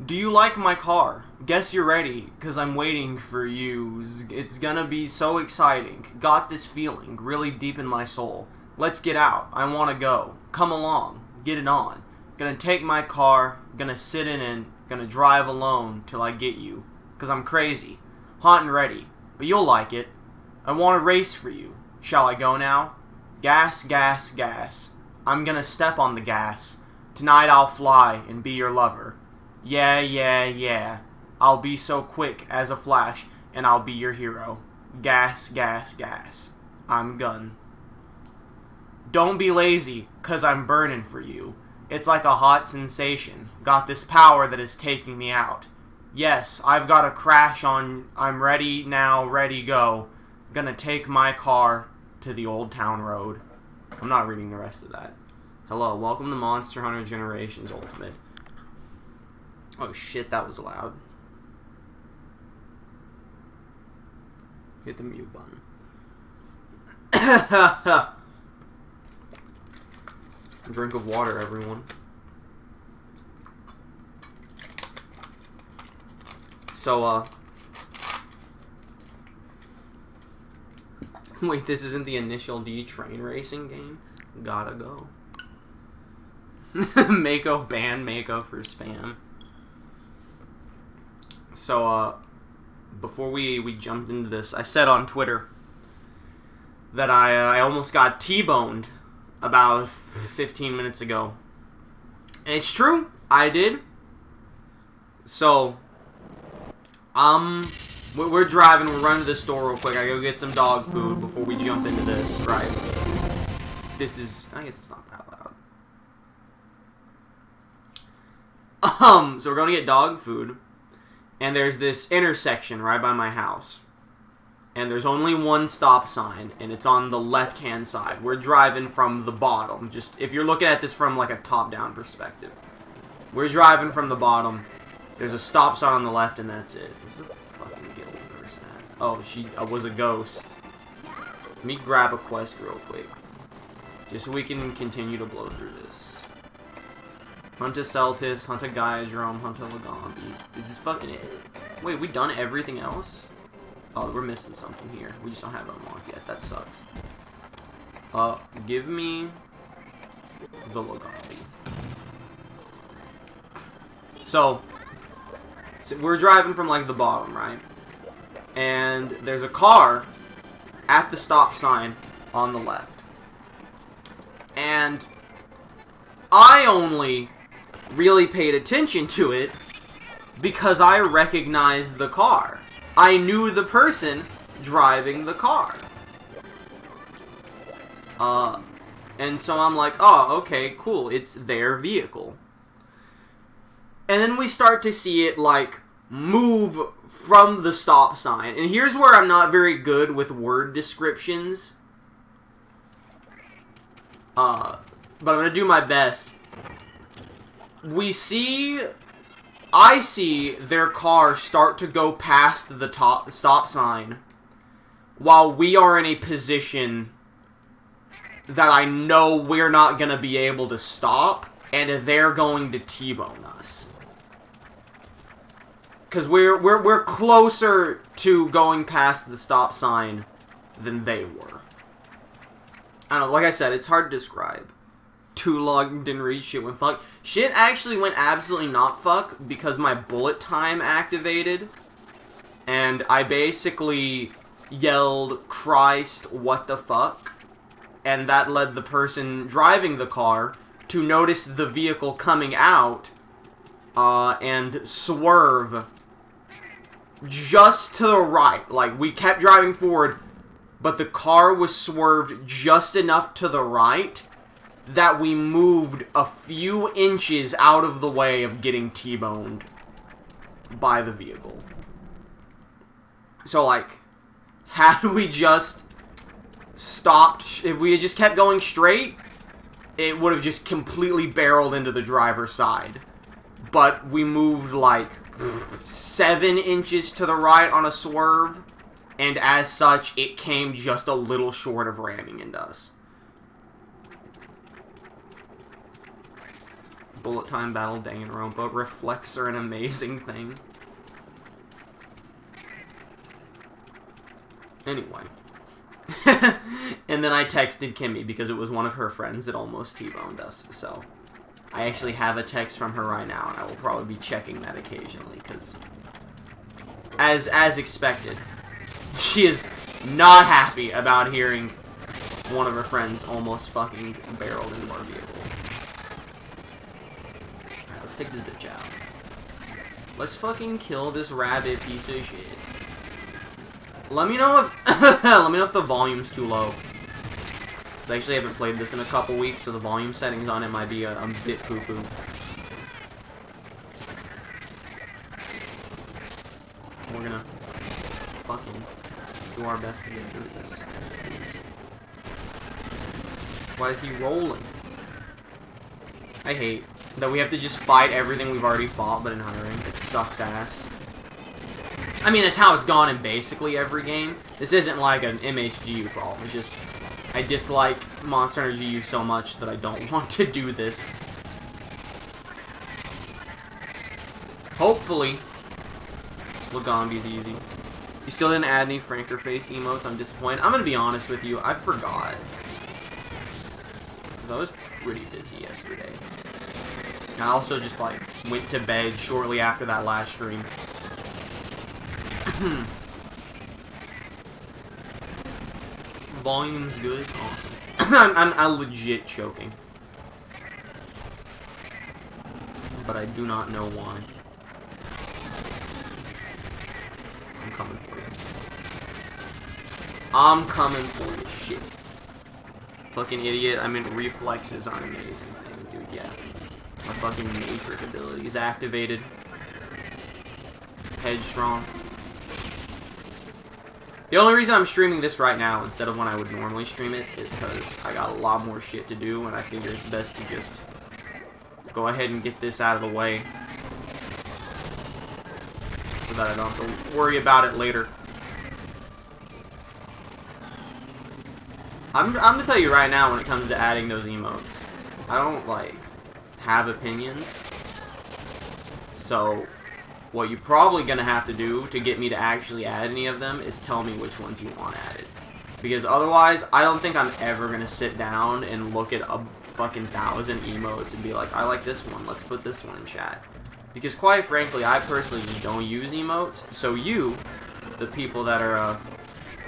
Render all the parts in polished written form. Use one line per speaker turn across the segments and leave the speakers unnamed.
Do you like my car? Guess you're ready, cause I'm waiting for you. It's gonna be so exciting. Got this feeling, really deep in my soul. Let's get out. I wanna go. Come along. Get it on. Gonna take my car, gonna sit in it, gonna drive alone till I get you. Cause I'm crazy. Hot and ready. But you'll like it. I wanna race for you. Shall I go now? Gas, gas, gas. I'm gonna step on the gas. Tonight I'll fly and be your lover. Yeah, yeah, yeah. I'll be so quick as a flash, and I'll be your hero. Gas, gas, gas. I'm gun. Don't be lazy, 'cause I'm burning for you. It's like a hot sensation. Got this power that is taking me out. Yes, I've got a crash on. I'm ready now, ready go. Gonna take my car to the Old Town Road. I'm not reading the rest of that. Hello, welcome to Monster Hunter Generations Ultimate. Oh shit, that was loud. Hit the mute button. Drink of water, everyone. So, wait, this isn't the Initial D train racing game? Gotta go. Mako, ban Mako for spam. So, before we jumped into this, I said on Twitter that I almost got T-boned about 15 minutes ago. And it's true, I did. So, we're driving, we're running to the store real quick. I go get some dog food before we jump into this, right? This is, I guess it's not that loud. So we're going to get dog food. And there's this intersection right by my house. And there's only one stop sign, and it's on the left-hand side. We're driving from the bottom. Just, if you're looking at this from, like, a top-down perspective. We're driving from the bottom. There's a stop sign on the left, and that's it. Where's the fucking guild person at? Oh, she was a ghost. Let me grab a quest real quick. Just so we can continue to blow through this. Hunt a Celtis, hunt a Gaiadrome, hunt a Lagambi. Is this fucking it? Wait, we done everything else? Oh, we're missing something here. We just don't have it unlocked yet. That sucks. Give me the Lagambi. So we're driving from, like, the bottom, right? And there's a car at the stop sign on the left. And I only really paid attention to it because I recognized the car. I knew the person driving the car. And so I'm like, oh, okay, cool, it's their vehicle. And then we start to see it, like, move from the stop sign. And here's where I'm not very good with word descriptions. But I'm gonna do my best. I see their car start to go past the stop sign while we are in a position that I know we're not going to be able to stop, and they're going to T-bone us. Because we're closer to going past the stop sign than they were. I don't know, like I said, it's hard to describe. Too long, didn't read shit went fuck. Shit actually went absolutely not fuck because my bullet time activated. And I basically yelled, Christ, what the fuck? And that led the person driving the car to notice the vehicle coming out and swerve just to the right. Like, we kept driving forward, but the car was swerved just enough to the right that we moved a few inches out of the way of getting T-boned by the vehicle. So, like, had we just stopped, if we had just kept going straight, it would have just completely barreled into the driver's side. But we moved, like, 7 inches to the right on a swerve, and as such, it came just a little short of ramming into us. bullet time battle Danganronpa. Reflex are an amazing thing. Anyway. And then I texted Kimmy because it was one of her friends that almost T-boned us. So, I actually have a text from her right now, and I will probably be checking that occasionally, because, as expected, she is not happy about hearing one of her friends almost fucking barreled into our vehicle. Alright, let's take this bitch out. Let's fucking kill this rabbit piece of shit. Let me know if let me know if the volume's too low. Cause I actually haven't played this in a couple weeks, so the volume settings on it might be a bit poo-poo. We're gonna fucking do our best to get through this. Please. Why is he rolling? I hate that we have to just fight everything we've already fought, but in high rank. It sucks ass. I mean, that's how it's gone in basically every game. This isn't like an MHGU problem. It's just, I dislike Monster Hunter GU so much that I don't want to do this. Hopefully, Lagambi's easy. You still didn't add any Franker Face emotes. I'm disappointed. I'm gonna be honest with you. I forgot. Because I was pretty busy yesterday. I also just, like, went to bed shortly after that last stream. Volume's good. Awesome. I'm legit choking. But I do not know why. I'm coming for you. I'm coming for you. Shit. Fucking idiot. I mean, reflexes are an amazing thing, dude. Yeah. My fucking Matrix ability is activated. Headstrong. The only reason I'm streaming this right now instead of when I would normally stream it is because I got a lot more shit to do, and I figure it's best to just go ahead and get this out of the way so that I don't have to worry about it later. I'm gonna tell you right now, when it comes to adding those emotes, I don't, like, have opinions. So what you're probably gonna have to do to get me to actually add any of them is tell me which ones you want added. Because otherwise, I don't think I'm ever gonna sit down and look at a fucking 1,000 emotes and be like, I like this one, let's put this one in chat. Because quite frankly, I personally just don't use emotes. So you, the people that are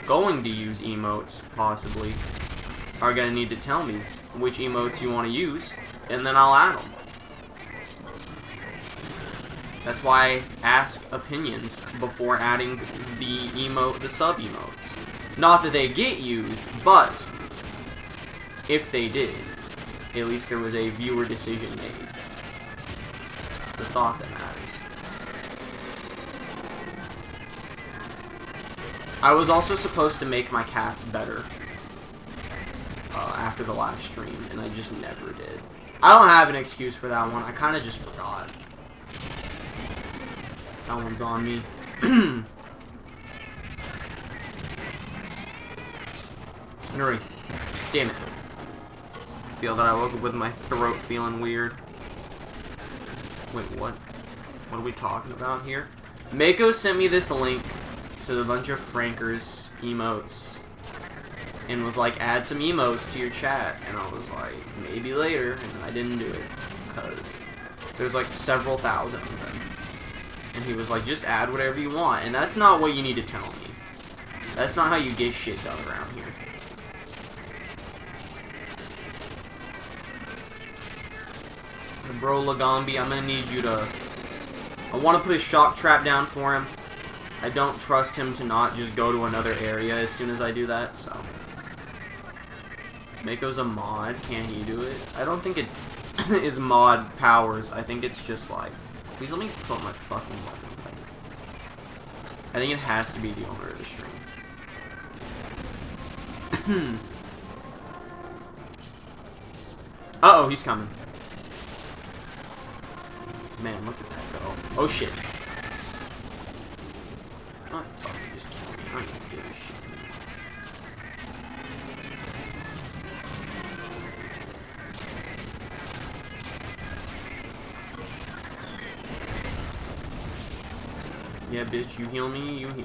going to use emotes, possibly, are gonna need to tell me which emotes you want to use, and then I'll add them. That's why I ask opinions before adding the sub-emotes. Not that they get used, but if they did, at least there was a viewer decision made. It's the thought that matters. I was also supposed to make my cats better after the last stream, and I just never did. I don't have an excuse for that one. I kind of just forgot. That one's on me. Spinnery. Damn it. I feel that I woke up with my throat feeling weird. Wait, what? What are we talking about here? Mako sent me this link to a bunch of Frankers emotes. And was like, add some emotes to your chat. And I was like, maybe later. And I didn't do it. Because there's like several thousand of them. And he was like, just add whatever you want. And that's not what you need to tell me. That's not how you get shit done around here. And bro, Lagambi, I'm gonna need you to... I want to put a shock trap down for him. I don't trust him to not just go to another area as soon as I do that, so... Mako's a mod. Can he do it? I don't think it is mod powers. I think it's just like... Please let me put my fucking weapon back. I think it has to be the owner of the stream. Uh-oh, he's coming. Man, look at that go. Oh, shit. Oh, fuck. Just kill me. I don't even give a shit. Yeah, bitch, you heal me, you heal me.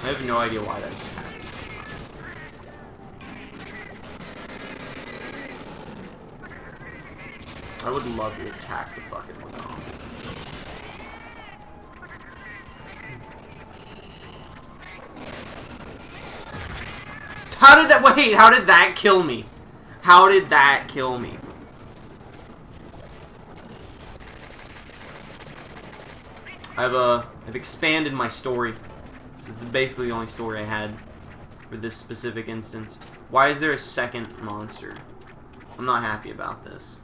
I have no idea why that just happens sometimes. I would love to attack the fucking Lagon. How did that- wait, how did that kill me? How did that kill me? I've expanded my story. This is basically the only story I had for this specific instance. Why is there a second monster? I'm not happy about this.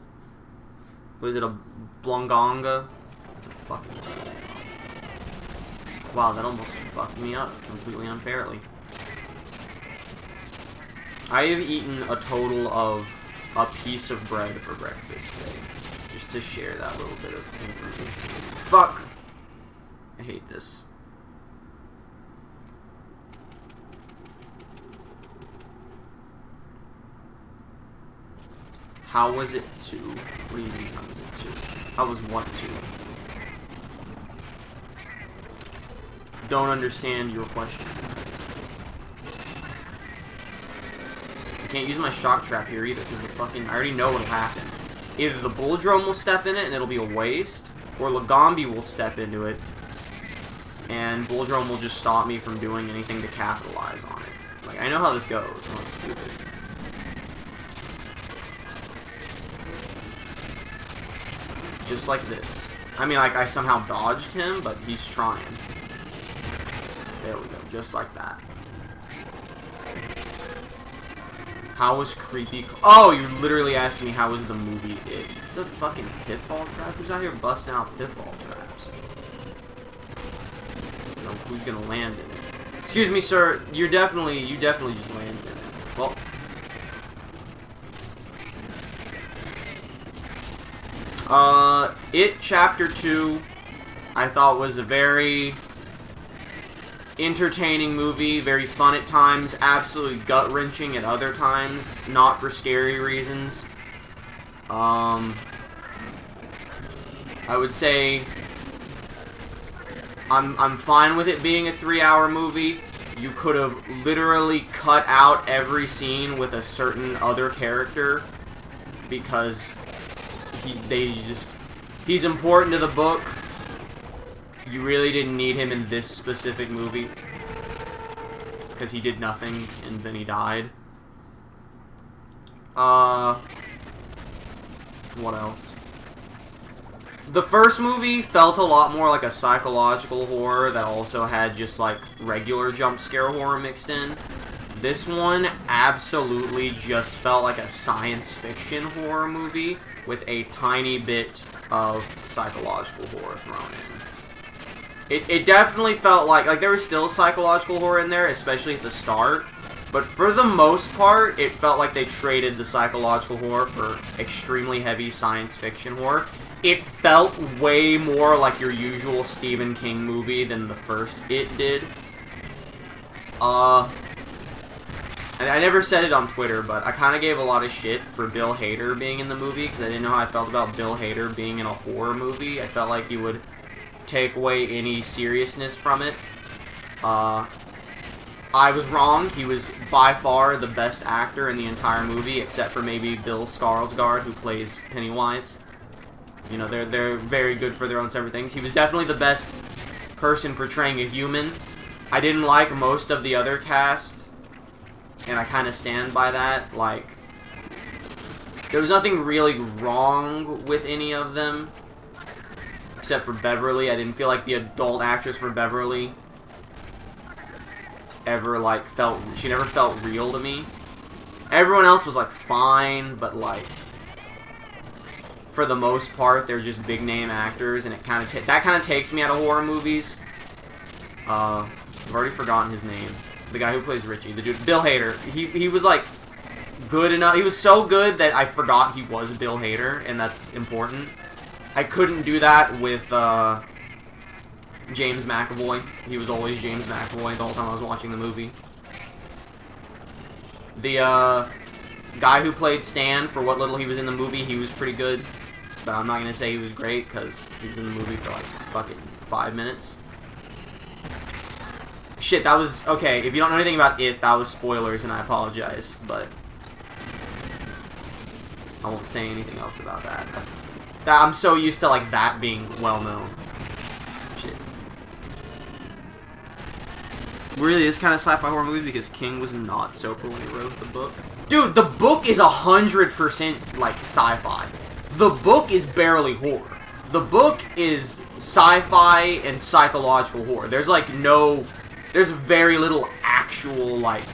What is it, a Blongonga? It's a fucking... Wow, that almost fucked me up completely unfairly. I have eaten a total of a piece of bread for breakfast today. Just to share that little bit of information. Fuck! I hate this. How was it 2? What do you mean, how was it 2? How was what 2? Don't understand your question. I can't use my shock trap here either, because the fucking... I already know what'll happen. Either the Bull Drone will step in it and it'll be a waste, or Lagombi will step into it, and Bull Drone will just stop me from doing anything to capitalize on it. Like, I know how this goes. I'm not stupid. Just like this. I mean, like, I somehow dodged him, but he's trying. There we go. Just like that. How was Creepy... Oh, you're literally asking me how was the movie It. The fucking pitfall trap? Who's out here busting out pitfall traps? You know, who's gonna land in it? Excuse me, sir. You definitely just landed in it. Well... It Chapter 2, I thought was a very entertaining movie, very fun at times, absolutely gut-wrenching at other times, not for scary reasons. I would say I'm fine with it being a 3-hour movie. You could have literally cut out every scene with a certain other character because he's important to the book. You really didn't need him in this specific movie because he did nothing and then he died. What else? The first movie felt a lot more like a psychological horror that also had just like regular jump scare horror mixed in. This one absolutely just felt like a science fiction horror movie with a tiny bit of psychological horror thrown in. It definitely felt like there was still psychological horror in there, especially at the start, but for the most part, it felt like they traded the psychological horror for extremely heavy science fiction horror. It felt way more like your usual Stephen King movie than the first It did. And I never said it on Twitter, but I kind of gave a lot of shit for Bill Hader being in the movie, because I didn't know how I felt about Bill Hader being in a horror movie. I felt like he would take away any seriousness from it. I was wrong. He was by far the best actor in the entire movie, except for maybe Bill Skarsgård, who plays Pennywise. You know, they're very good for their own separate things. He was definitely the best person portraying a human. I didn't like most of the other cast, and I kind of stand by that. Like, there was nothing really wrong with any of them, except for Beverly. I didn't feel like the adult actress for Beverly ever, like, she never felt real to me. Everyone else was, like, fine, but, like, for the most part, they're just big-name actors, and it kind of that kind of takes me out of horror movies. I've already forgotten his name. The guy who plays Richie, the dude, Bill Hader. He was, like, good enough. He was so good that I forgot he was Bill Hader, and that's important. I couldn't do that with, James McAvoy. He was always James McAvoy the whole time I was watching the movie. The, guy who played Stan, for what little he was in the movie, he was pretty good. but I'm not gonna say he was great because he was in the movie for like fucking 5 minutes. Shit, that was okay. If you don't know anything about it, that was spoilers, and I apologize, but I won't say anything else about that. I'm so used to like that being well known. Shit. Really, this kind of sci-fi horror movie because King was not sober when he wrote the book. Dude, the book is 100% like sci-fi. The book is barely horror. The book is sci-fi and psychological horror. There's like there's very little actual like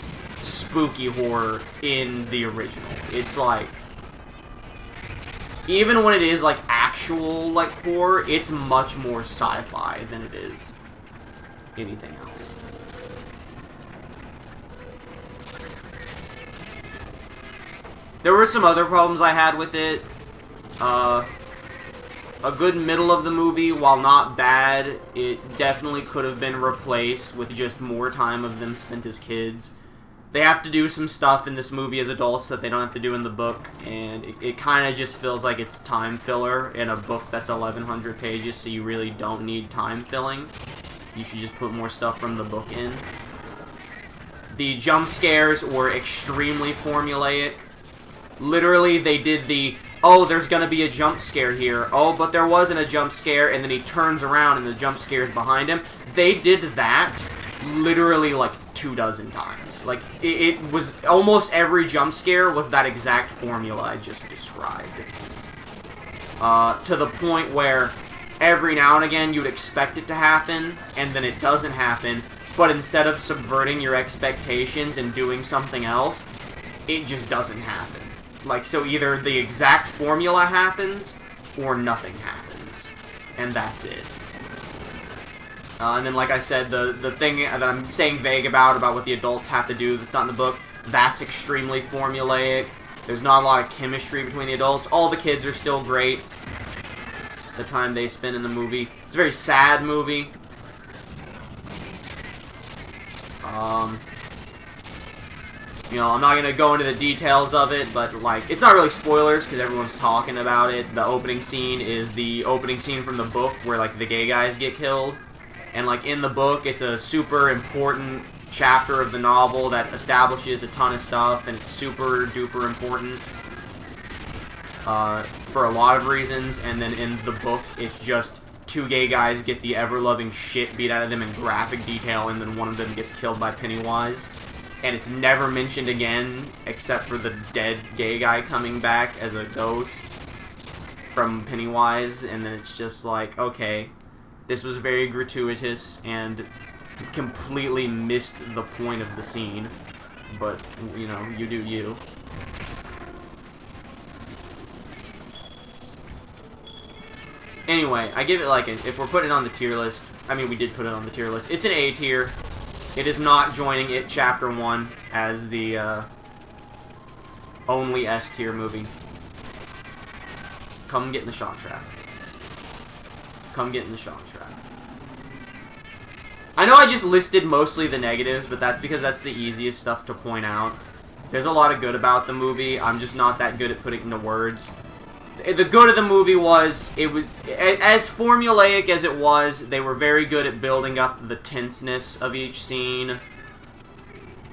spooky horror in the original. It's like, even when it is like actual like horror, it's much more sci-fi than it is anything else. There were some other problems I had with it. A good middle of the movie, while not bad, it definitely could have been replaced with just more time of them spent as kids. They have to do some stuff in this movie as adults that they don't have to do in the book, and it kind of just feels like it's time filler in a book that's 1,100 pages, so you really don't need time filling. You should just put more stuff from the book in. The jump scares were extremely formulaic. Literally, they did the, oh, there's gonna be a jump scare here. Oh, but there wasn't a jump scare, and then he turns around and the jump scare's behind him. They did that literally like 24 times. Like, it was, almost every jump scare was that exact formula I just described. To the point where every now and again you'd expect it to happen, and then it doesn't happen, but instead of subverting your expectations and doing something else, it just doesn't happen. Like, so either the exact formula happens, or nothing happens. And that's it. And then, like I said, the thing that I'm saying vague about what the adults have to do that's not in the book, that's extremely formulaic. There's not a lot of chemistry between the adults. All the kids are still great. The time they spend in the movie. It's a very sad movie. You know, I'm not going to go into the details of it, but, like, it's not really spoilers, because everyone's talking about it. The opening scene is the opening scene from the book, where, like, the gay guys get killed. And, like, in the book, it's a super important chapter of the novel that establishes a ton of stuff, and it's super duper important for a lot of reasons. And then in the book, it's just two gay guys get the ever-loving shit beat out of them in graphic detail, and then one of them gets killed by Pennywise. And it's never mentioned again, except for the dead gay guy coming back as a ghost from Pennywise, and then it's just like, okay, this was very gratuitous and completely missed the point of the scene, but, you know, you do you. Anyway, I give it like, if we're putting it on the tier list, I mean, we did put it on the tier list, it's an A tier. It is not joining It Chapter 1 as the only S-tier movie. Come get in the shock trap. Come get in the shock trap. I know I just listed mostly the negatives, but that's because that's the easiest stuff to point out. There's a lot of good about the movie. I'm just not that good at putting it into words. The good of the movie was, it was, as formulaic as it was, they were very good at building up the tenseness of each scene.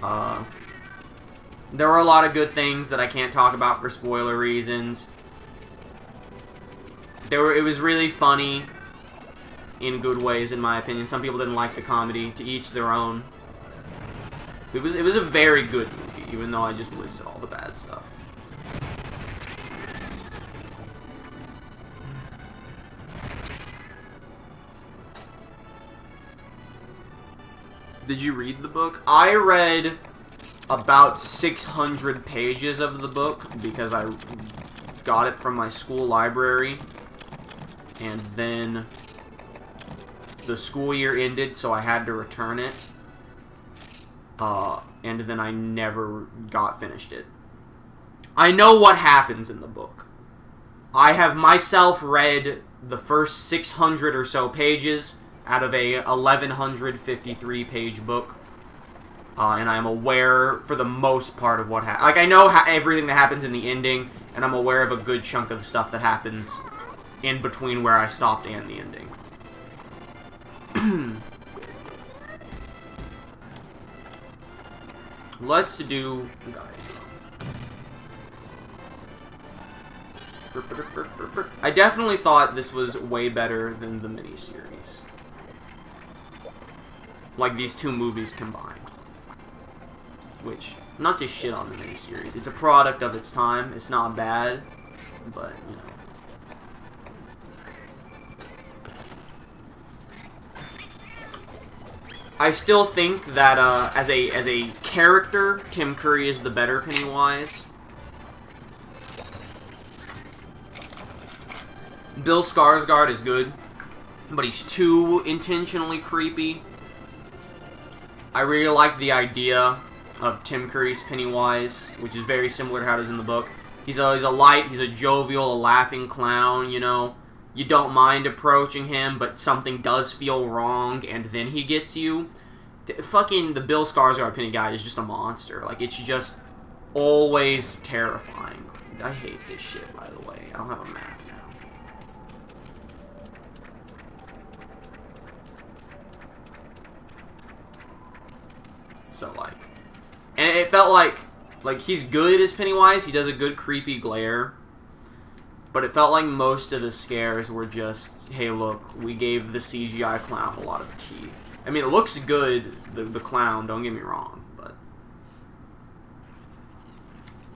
There were a lot of good things that I can't talk about for spoiler reasons. It was really funny in good ways, in my opinion. Some people didn't like the comedy. To each their own. It was a very good movie, even though I just listed all the bad stuff. Did you read the book? I read about 600 pages of the book because I got it from my school library, and then the school year ended, so I had to return it, and then I never finished it. I know what happens in the book. I have myself read the first 600 or so pages out of a 1,153 page book, and I'm aware for the most part of what happens. Like, I know everything that happens in the ending, and I'm aware of a good chunk of the stuff that happens in between where I stopped and the ending. Let's do... I definitely thought this was way better than the miniseries. Like these two movies combined. Which, not to shit on the miniseries, it's a product of its time. It's not bad, but, you know. I still think that as a character, Tim Curry is the better Pennywise. Bill Skarsgård is good, but he's too intentionally creepy. I really like the idea of Tim Curry's Pennywise, which is very similar to how it is in the book. He's a light, he's a jovial, a laughing clown, you know. You don't mind approaching him, but something does feel wrong, and then he gets you. Fucking the Bill Skarsgård Pennywise is just a monster. Like, it's just always terrifying. I hate this shit, by the way. I don't have a map now. So, like... And it felt like he's good as Pennywise. He does a good creepy glare. But it felt like most of the scares were just, hey, look, we gave the CGI clown a lot of teeth. I mean, it looks good, the clown, don't get me wrong, but...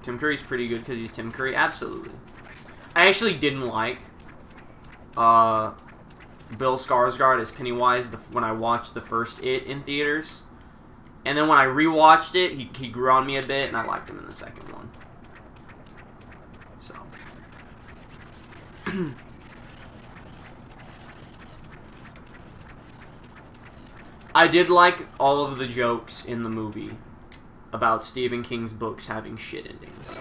Tim Curry's pretty good because he's Tim Curry, absolutely. I actually didn't like Bill Skarsgård as Pennywise when I watched the first It in theaters. And then when I rewatched it, he grew on me a bit, and I liked him in the second one. So... I did like all of the jokes in the movie about Stephen King's books having shit endings.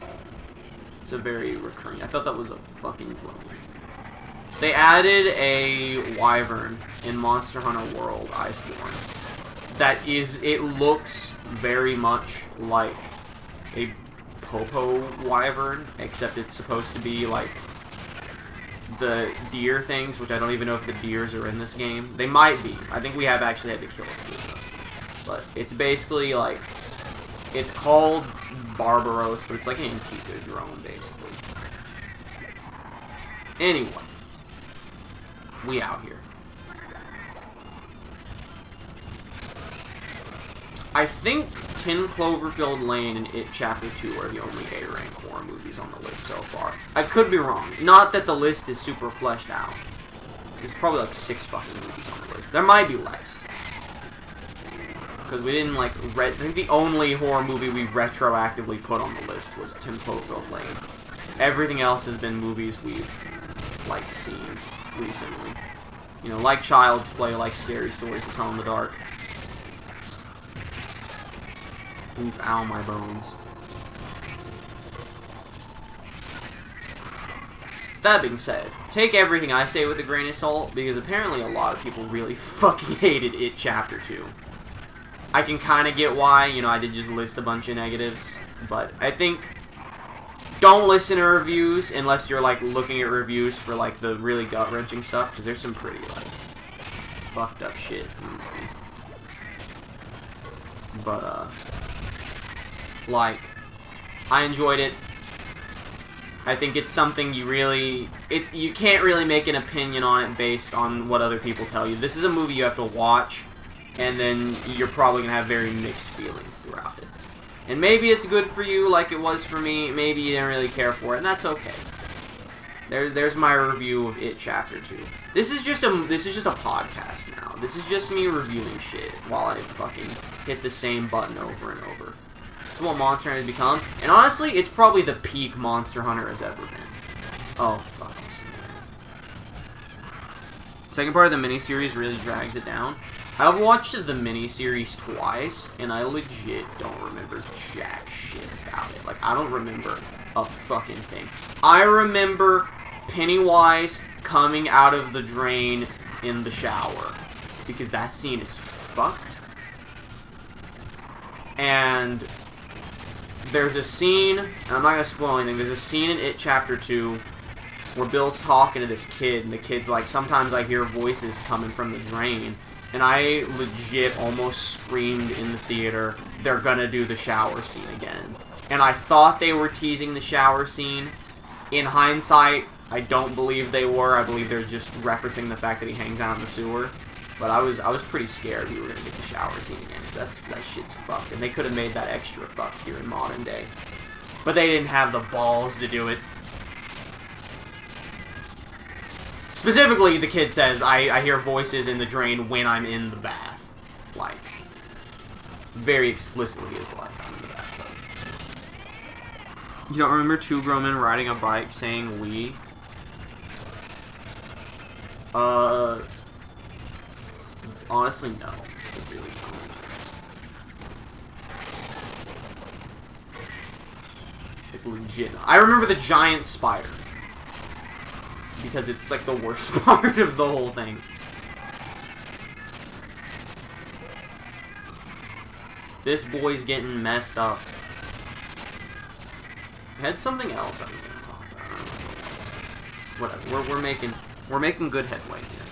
It's a very recurring... I thought that was a fucking drone. They added a wyvern in Monster Hunter World, Iceborne. That is... It looks very much like a Popo wyvern, except it's supposed to be like the deer things, which I don't even know if the deers are in this game. They might be. I think we have actually had to kill a few of them. But it's basically like... It's called Barbaros, but it's like an Antica drone, basically. Anyway. We out here. I think 10 Cloverfield Lane and It Chapter 2 are the only A-rank horror movies on the list so far. I could be wrong. Not that the list is super fleshed out. There's probably like 6 fucking movies on the list. There might be less. Because we didn't like... I think the only horror movie we retroactively put on the list was 10 Cloverfield Lane. Everything else has been movies we've like seen recently. You know, like Child's Play, like Scary Stories to Tell in the Dark. Oof, ow, my bones. That being said, take everything I say with a grain of salt, because apparently a lot of people really fucking hated It Chapter 2. I can kind of get why, you know, I did just list a bunch of negatives, but I think don't listen to reviews unless you're, like, looking at reviews for, like, the really gut-wrenching stuff, because there's some pretty, like, fucked up shit in the movie. But, like, I enjoyed it. I think it's something you really... you can't really make an opinion on it based on what other people tell you. This is a movie you have to watch, and then you're probably going to have very mixed feelings throughout it. And maybe it's good for you like it was for me. Maybe you didn't really care for it, and that's okay. There's my review of It Chapter 2. This is just a podcast now. This is just me reviewing shit while I fucking hit the same button over and over. This is what Monster Hunter has become. And honestly, it's probably the peak Monster Hunter has ever been. Oh, fuck. Second part of the miniseries really drags it down. I've watched the miniseries twice, and I legit don't remember jack shit about it. Like, I don't remember a fucking thing. I remember Pennywise coming out of the drain in the shower, because that scene is fucked. And there's a scene, and I'm not going to spoil anything, there's a scene in It Chapter 2 where Bill's talking to this kid, and the kid's like, sometimes I hear voices coming from the drain, and I legit almost screamed in the theater, they're gonna do the shower scene again. And I thought they were teasing the shower scene. In hindsight, I don't believe they were. I believe they're just referencing the fact that he hangs out in the sewer. But I was pretty scared we were gonna get the shower scene again, because that shit's fucked. And they could have made that extra fucked here in modern day. But they didn't have the balls to do it. Specifically, the kid says, I hear voices in the drain when I'm in the bath. Like, very explicitly is like, I'm in the bathtub. You don't remember two grown men riding a bike saying we? Honestly, no. I really don't. Like, legit. I remember the giant spider. Because it's like the worst part of the whole thing. This boy's getting messed up. I had something else I was gonna talk about. I don't know what it was. Whatever. We're making good headway here.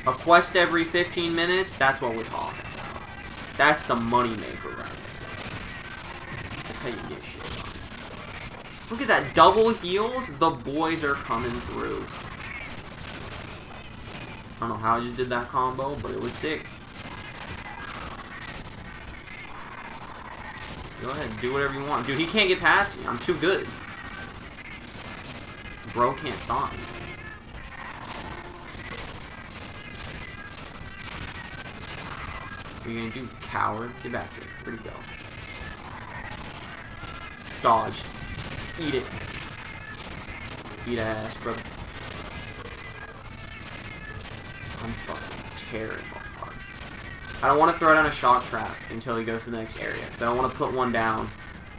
A quest every 15 minutes, that's what we're talking about. That's the money maker right there. That's how you get shit done. Look at that, double heals. The boys are coming through. I don't know how I just did that combo, but it was sick. Go ahead, do whatever you want. Dude, he can't get past me. I'm too good. Bro can't stop me. What are you gonna do, coward? Get back here. Where'd he go? Dodged. Eat it. Eat ass, brother. I'm fucking tearing apart. I don't want to throw down a shock trap until he goes to the next area, because I don't want to put one down,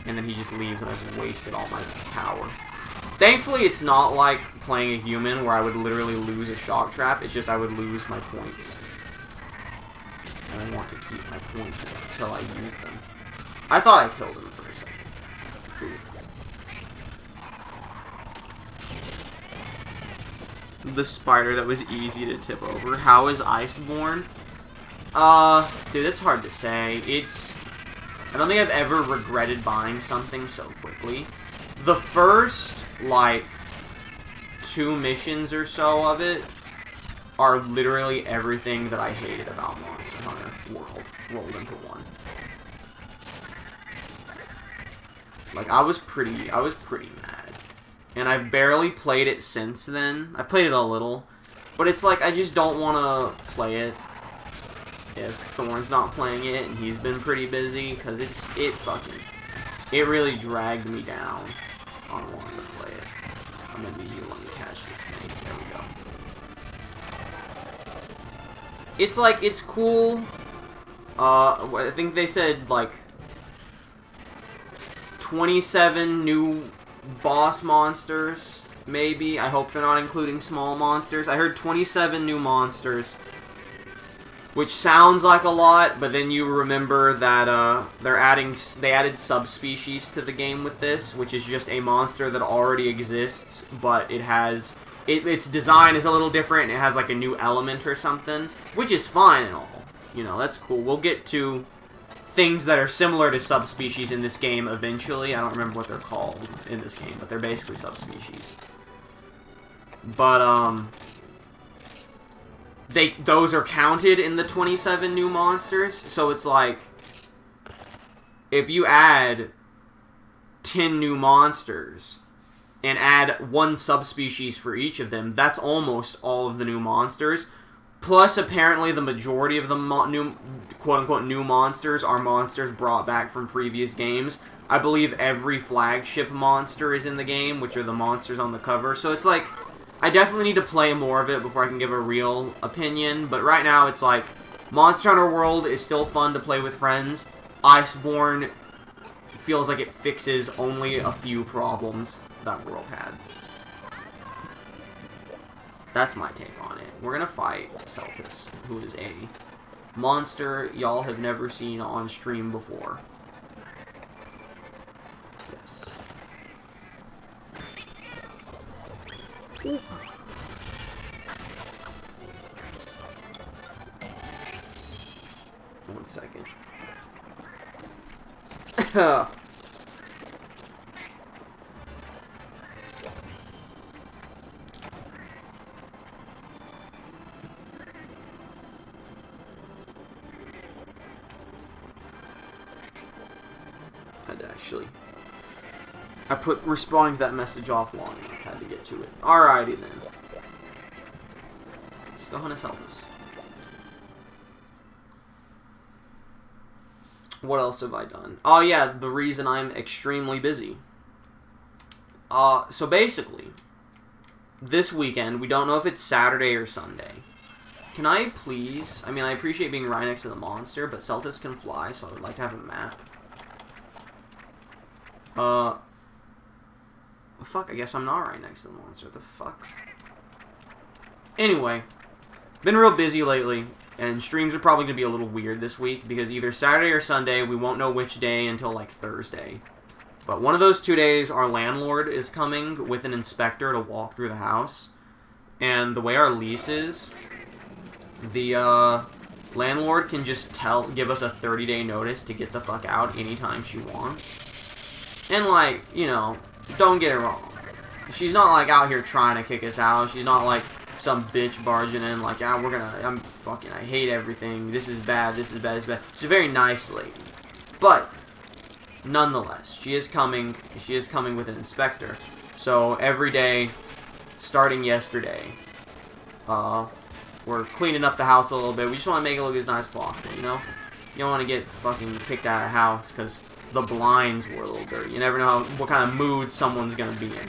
and then he just leaves, and I've wasted all my power. Thankfully, it's not like playing a human, where I would literally lose a shock trap. It's just I would lose my points. And I want to keep my points until I use them. I thought I killed him for a second. Oof. The spider that was easy to tip over. How is Iceborne? Dude, it's hard to say. I don't think I've ever regretted buying something so quickly. The first, like, 2 missions or so of it are literally everything that I hated about Monster Hunter World rolled into one. Like, I was pretty mad. And I've barely played it since then. I've played it a little. But it's like, I just don't want to play it if Thorn's not playing it, and he's been pretty busy, because it really dragged me down on wanting to play it. I'm gonna need you to let me catch this thing. There we go. It's like, it's cool. I think they said, like, 27 new boss monsters, maybe. I hope they're not including small monsters. I heard 27 new monsters, which sounds like a lot, but then you remember that they added subspecies to the game with this, which is just a monster that already exists, but it has its design is a little different, and it has like a new element or something, which is fine and all. You know, that's cool. We'll get to things that are similar to subspecies in this game eventually. I don't remember what they're called in this game, but they're basically subspecies. But, those are counted in the 27 new monsters, so it's like, if you add 10 new monsters, and add 1 subspecies for each of them, that's almost all of the new monsters. Plus, apparently, the majority of the new, quote-unquote, new monsters are monsters brought back from previous games. I believe every flagship monster is in the game, which are the monsters on the cover. So it's like, I definitely need to play more of it before I can give a real opinion. But right now, it's like, Monster Hunter World is still fun to play with friends. Iceborne feels like it fixes only a few problems that World had. That's my take on it. We're gonna fight Celtis, who is a monster y'all have never seen on stream before. Yes. 1 second. I put responding to that message off long enough. Had to get to it. Alrighty then. Let's go hunt a Celtis. What else have I done? Oh yeah, the reason I'm extremely busy. So basically, this weekend, we don't know if it's Saturday or Sunday. Can I please, I mean, I appreciate being right next to the monster, but Celtis can fly, so I would like to have a map. Fuck, I guess I'm not right next to the monster. What the fuck? Anyway, been real busy lately, and streams are probably going to be a little weird this week, because either Saturday or Sunday, we won't know which day until, like, Thursday. But one of those 2 days, our landlord is coming with an inspector to walk through the house. And the way our lease is, the, landlord can just give us a 30-day notice to get the fuck out anytime she wants. And, like, you know, don't get it wrong. She's not, like, out here trying to kick us out. She's not, like, some bitch barging in, like, yeah, I hate everything. This is bad, this is bad, this is bad. She's a very nice lady. But, nonetheless, she is coming with an inspector. So, every day, starting yesterday, we're cleaning up the house a little bit. We just want to make it look as nice as possible, you know? You don't want to get fucking kicked out of the house, because the blinds were a little dirty. You never know what kind of mood someone's gonna be in.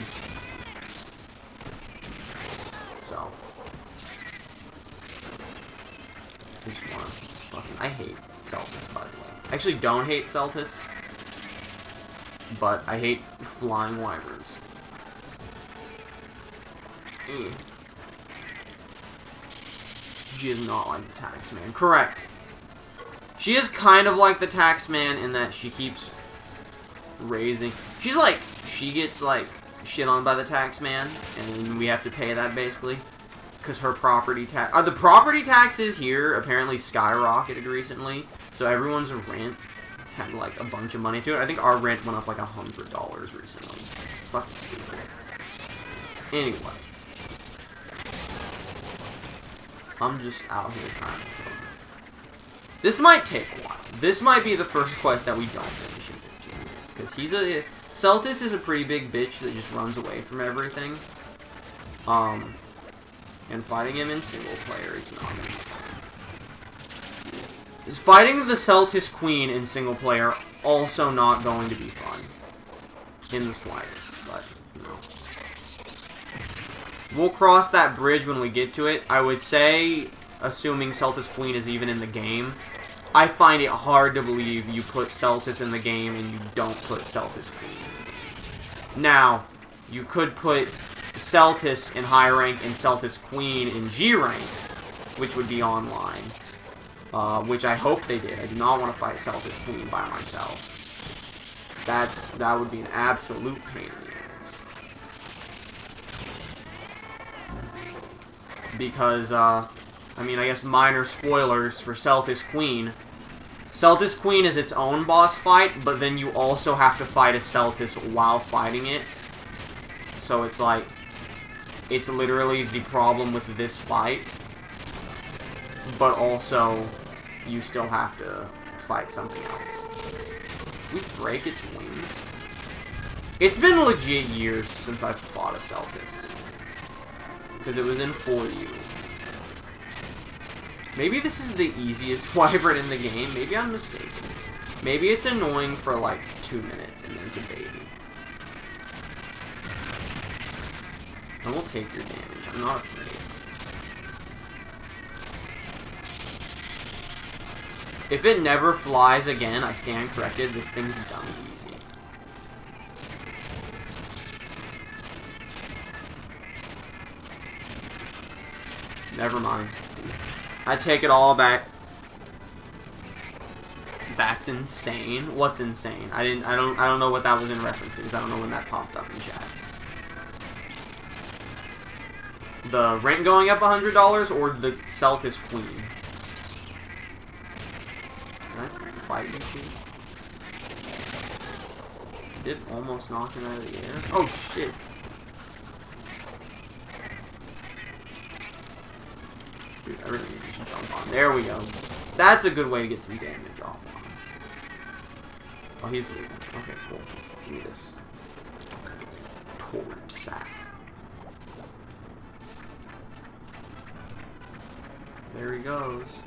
So, I just wanna fucking... I hate Celtis, by the way. I actually don't hate Celtis, but I hate flying wyverns. She is not like the Taxman. Correct. She is kind of like the Taxman in that she keeps raising... She's like... She gets, like, shit on by the Taxman, and we have to pay that, basically. Because her property tax... the property taxes here apparently skyrocketed recently, so everyone's rent had, like, a bunch of money to it. I think our rent went up, like, $100 recently. Fucking stupid. Anyway. I'm just out here trying to kill him. This might take a while. This might be the first quest that we don't finish in 15 minutes. Because he's a... Celtis is a pretty big bitch that just runs away from everything. And fighting him in single player is not going to be fun. Is fighting the Celtis Queen in single player also not going to be fun. In the slightest. But, you know. We'll cross that bridge when we get to it. I would say, assuming Celtis Queen is even in the game, I find it hard to believe you put Celtis in the game and you don't put Celtis Queen. Now, you could put Celtis in high rank and Celtis Queen in G rank, which would be online. Which I hope they did. I do not want to fight Celtis Queen by myself. That would be an absolute pain in the ass. Because, I mean, I guess minor spoilers for Celtis Queen. Celtis Queen is its own boss fight, but then you also have to fight a Celtis while fighting it. So it's like, it's literally the problem with this fight, but also you still have to fight something else. We break its wings. It's been legit years since I've fought a Celtis. Because it was in 4U. Maybe this is the easiest wyvern in the game. Maybe I'm mistaken. Maybe it's annoying for like 2 minutes and then it's a baby. I will take your damage. I'm not afraid. If it never flies again, I stand corrected. This thing's done easy. Never mind. I take it all back. That's insane. What's insane? I don't know what that was in reference to, because I don't know when that popped up in chat. The rent going up $100 or the Celtis Queen? fight bitches. Did almost knock him out of the air. Oh shit. Dude, I really need to jump on. There we go. That's a good way to get some damage off on him. Oh, he's leaving. Okay, cool. Give me this. Torrid sack. There he goes.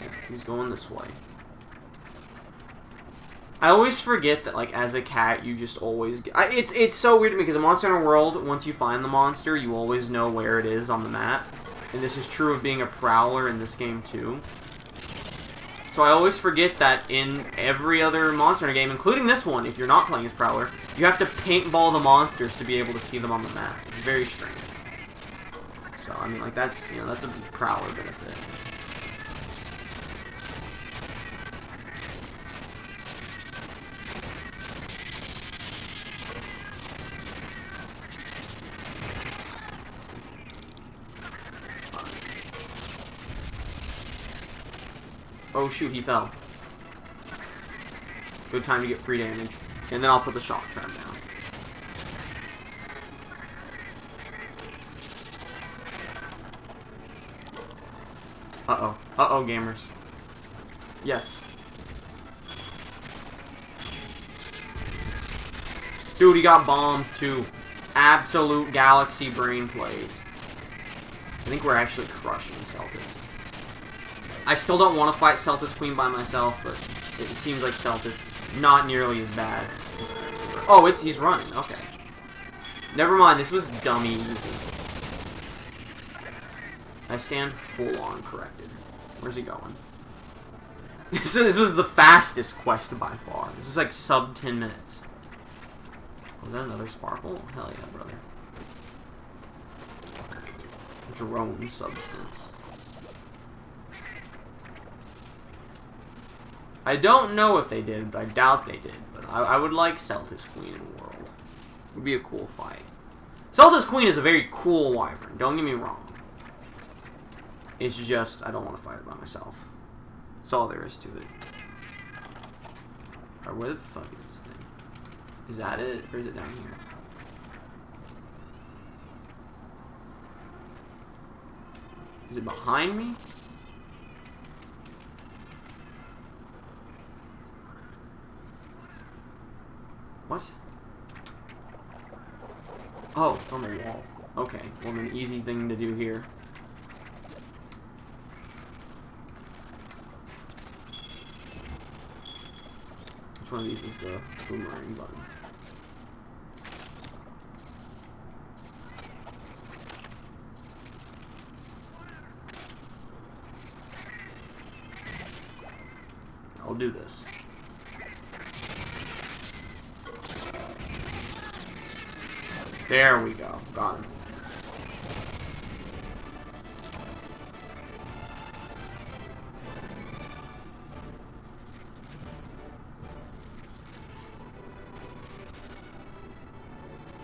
Yeah, he's going this way. I always forget that, like, as a cat, you just always get... It's so weird to me, because in Monster Hunter World, once you find the monster, you always know where it is on the map. And this is true of being a Prowler in this game, too. So I always forget that in every other Monster Hunter game, including this one, if you're not playing as Prowler, you have to paintball the monsters to be able to see them on the map. It's very strange. So, I mean, like, that's, you know, that's a Prowler benefit. Oh shoot, he fell. Good time to get free damage. And then I'll put the shock trap down. Uh-oh. Uh-oh, gamers. Yes. Dude, he got bombed too. Absolute galaxy brain plays. I think we're actually crushing Celtis. I still don't want to fight Celtis Queen by myself, but it seems like Celtis not nearly as bad. Oh, he's running. Okay. Never mind, this was dummy easy. I stand full-on corrected. Where's he going? So this was the fastest quest by far. This was like sub 10 minutes. Was that another sparkle? Hell yeah, brother. Drone substance. I don't know if they did, but I doubt they did. But I would like Celtis Queen in World. It would be a cool fight. Celtis Queen is a very cool wyvern, don't get me wrong. It's just, I don't want to fight it by myself. That's all there is to it. Alright, where the fuck is this thing? Is that it? Or is it down here? Is it behind me? What? Oh, it's on the wall. Okay, well, an easy thing to do here. Which one of these is the boomerang button? I'll do this. There we go. Got him.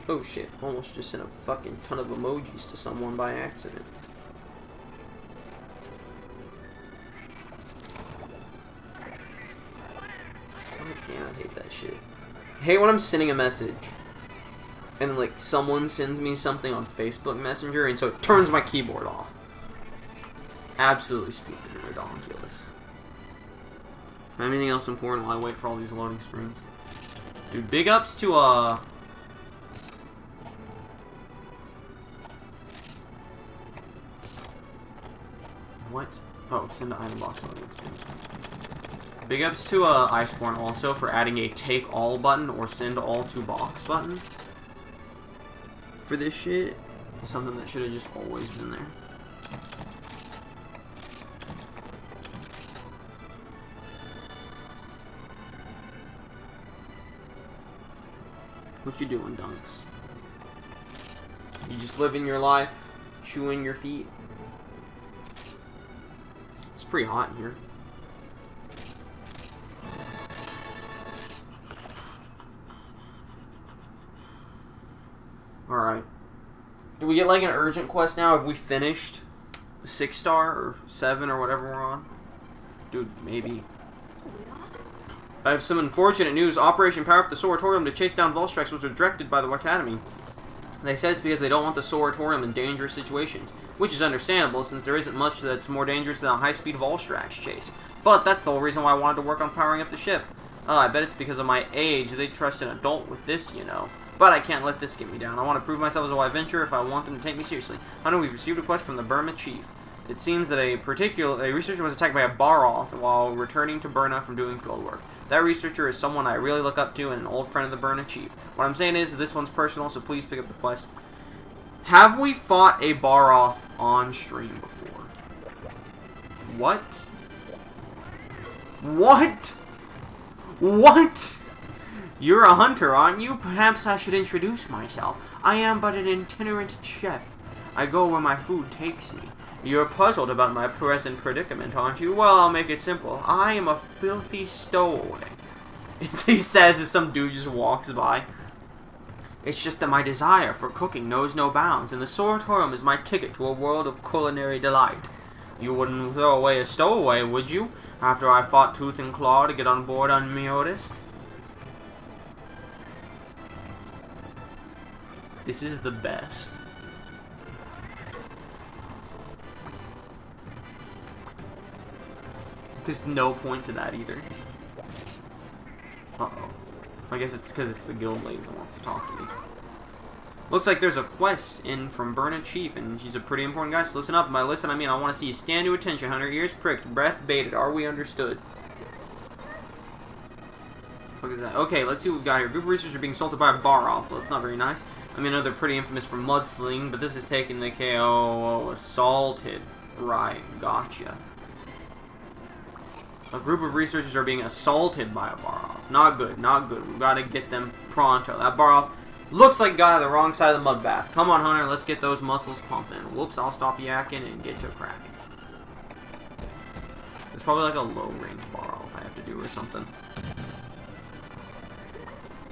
Oh shit, almost just sent a fucking ton of emojis to someone by accident. God damn, I hate that shit. I hate when I'm sending a message and like someone sends me something on Facebook Messenger and so it turns my keyboard off. Absolutely stupid and ridiculous. Anything else important while I wait for all these loading screens? Dude, big ups to what? Oh, send to item box loading screen. Big ups to Iceborne also for adding a take all button or send all to box button for this shit. Something that should have just always been there. What you doing, Dunks? You just living your life, chewing your feet? It's pretty hot in here. Alright. Do we get like an urgent quest now? Have we finished 6-star or 7 or whatever we're on? Dude, maybe. I have some unfortunate news. Operation Power Up the Soratorium to chase down Volstrax was directed by the Academy. They said it's because they don't want the Soratorium in dangerous situations, which is understandable since there isn't much that's more dangerous than a high-speed Volstrax chase. But that's the whole reason why I wanted to work on powering up the ship. I bet it's because of my age. They trust an adult with this, you know. But I can't let this get me down. I want to prove myself as a wise venturer if I want them to take me seriously. Hunter, we've received a request from the Burma chief. It seems that a researcher was attacked by a Baroth while returning to Burma from doing field work. That researcher is someone I really look up to and an old friend of the Burma chief. What I'm saying is this one's personal, so please pick up the quest. Have we fought a Baroth on stream before? What? What? What? You're a hunter, aren't you? Perhaps I should introduce myself. I am but an itinerant chef. I go where my food takes me. You're puzzled about my present predicament, aren't you? Well, I'll make it simple. I am a filthy stowaway. He says as some dude just walks by. It's just that my desire for cooking knows no bounds, and the Soratorium is my ticket to a world of culinary delight. You wouldn't throw away a stowaway, would you? After I fought tooth and claw to get on board on Miotist? This is the best. There's no point to that either. Uh-oh. I guess it's because it's the guild lady that wants to talk to me. Looks like there's a quest in from Burna Chief, and she's a pretty important guy, so listen up. By listen, I mean I want to see you stand to attention, Hunter. Ears pricked, breath bated. Are we understood? What is that? Okay, let's see what we've got here. Group of researchers are being assaulted by a Baroth. Well, that's not very nice. I mean, I know they're pretty infamous for mudsling, but this is taking the KO. Assaulted. Right, gotcha. A group of researchers are being assaulted by a Baroth. Not good, not good. We've got to get them pronto. That Baroth looks like got on the wrong side of the mud bath. Come on, Hunter, let's get those muscles pumping. Whoops, I'll stop yakking and get to cracking. It's probably like a low-range Baroth I have to do or something.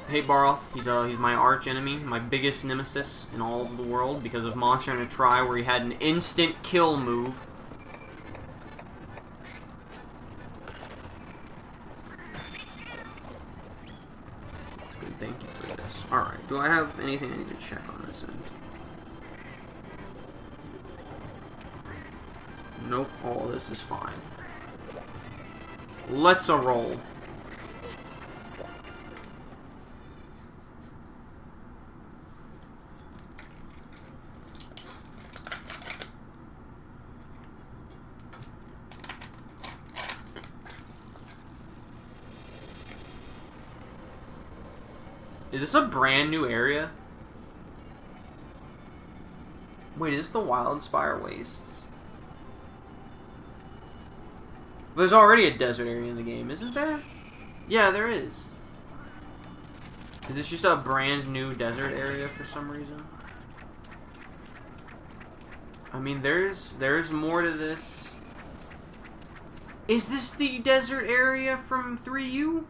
Hey Baroth, he's my arch enemy, my biggest nemesis in all of the world because of Monster in a Try where he had an instant kill move. Thank you for this. Alright, do I have anything I need to check on this end? Nope, all of this is fine. Let's roll. Is this a brand new area? Wait, is this the Wildspire Wastes? There's already a desert area in the game, isn't there? Yeah, there is. Is this just a brand new desert area for some reason? I mean, there's more to this. Is this the desert area from 3U?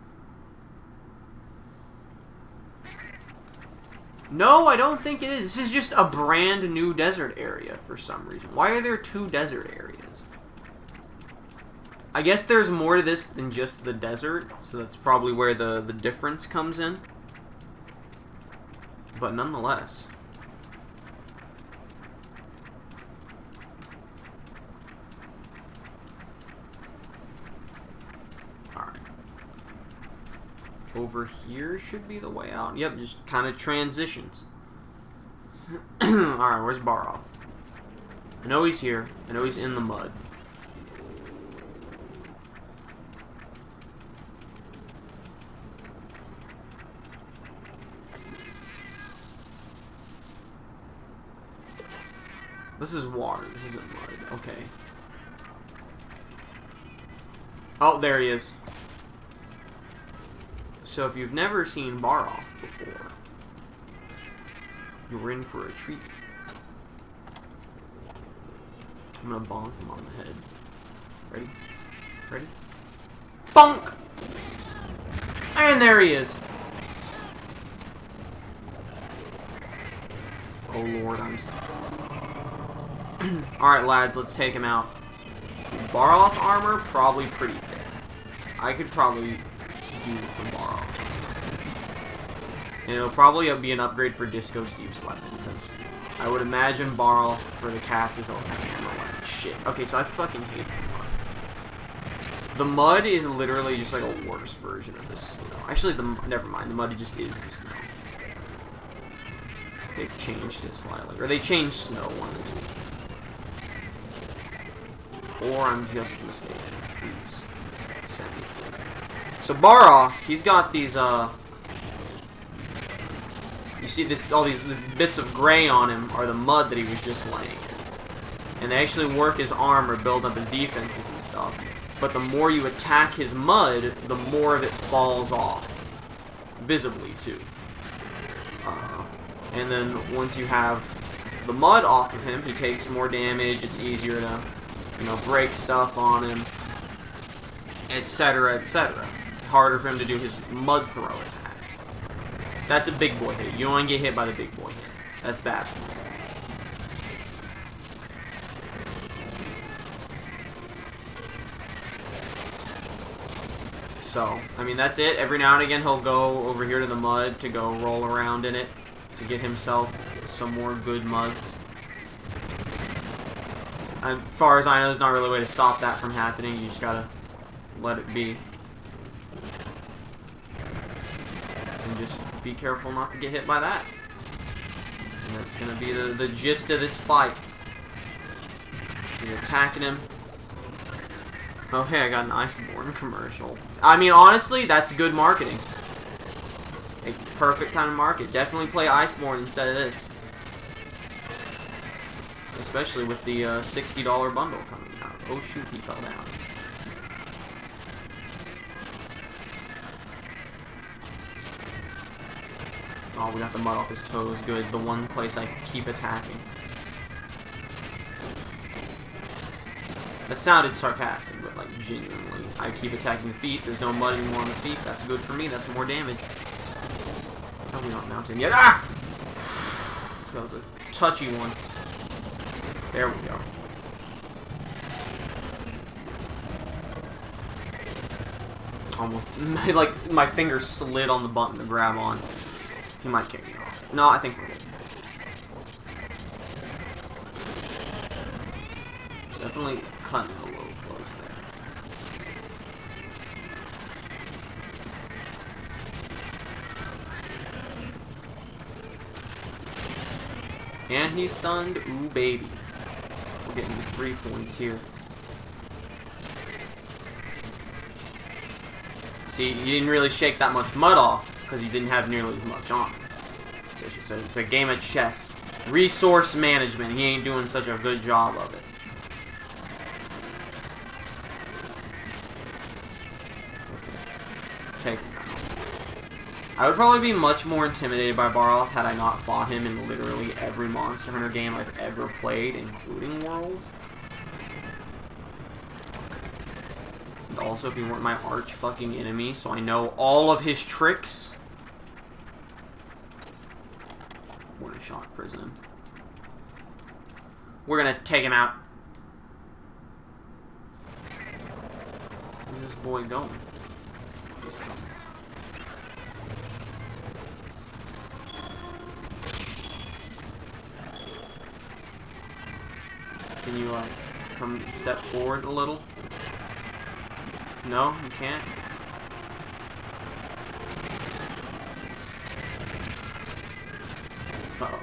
No, I don't think it is. This is just a brand new desert area for some reason. Why are there two desert areas? I guess there's more to this than just the desert, so that's probably where the difference comes in. But nonetheless. Over here should be the way out. Yep, just kind of transitions. Alright, where's Baroth? I know he's here. I know he's in the mud. This is water. This isn't mud. Okay. Oh, there he is. So if you've never seen Baroth before, you're in for a treat. I'm gonna bonk him on the head. Ready? Ready? Bonk! And there he is! Oh lord, I'm sorry. Alright lads, let's take him out. Baroth armor, probably pretty thin. I could probably do some Baroth. And it'll probably be an upgrade for Disco Steve's weapon, because I would imagine Baroth for the cats is a hammer weapon. Shit. Okay, so I fucking hate the mud. The mud is literally just like a worse version of the snow. Actually, never mind. The mud just is the snow. They've changed it slightly. Or they changed snow, one of the two. Or I'm just mistaken. Please send me through. So Baroth, he's got these, you see this, all these bits of gray on him are the mud that he was just laying in. And they actually work his armor, build up his defenses and stuff. But the more you attack his mud, the more of it falls off. Visibly, too. And then once you have the mud off of him, he takes more damage, it's easier to, you know, break stuff on him, etc., etc. Harder for him to do his mud throw attack. That's a big boy hit. You don't want to get hit by the big boy hit. That's bad. So, I mean, that's it. Every now and again, he'll go over here to the mud to go roll around in it to get himself some more good muds. As far as I know, there's not really a way to stop that from happening. You just gotta let it be. And just be careful not to get hit by that. And that's gonna be the gist of this fight. You're attacking him. Oh, hey, I got an Iceborne commercial. I mean, honestly, that's good marketing. It's a perfect time to market. Definitely play Iceborne instead of this. Especially with the $60 bundle coming out. Oh, shoot, he fell down. Oh, we got the mud off his toes. Good. The one place I keep attacking. That sounded sarcastic, but like genuinely. I keep attacking the feet. There's no mud anymore on the feet. That's good for me. That's more damage. Oh, we don't mount him yet. Ah! That was a touchy one. There we go. Almost, like, my finger slid on the button to grab on. He might kick me off. No, I think we're good. Definitely cutting it a little close there. And he's stunned. Ooh, baby. We're getting the 3 points here. See, you didn't really shake that much mud off because you didn't have nearly as much on. So it's a game of chess. Resource management. He ain't doing such a good job of it. Take him down. I would probably be much more intimidated by Baroth had I not fought him in literally every Monster Hunter game I've ever played, including Worlds. And also, if he weren't my arch fucking enemy, so I know all of his tricks. We're gonna shock prison him. We're gonna take him out. Where's this boy going? Just come. Can you, like, come step forward a little? No, you can't? Uh-oh.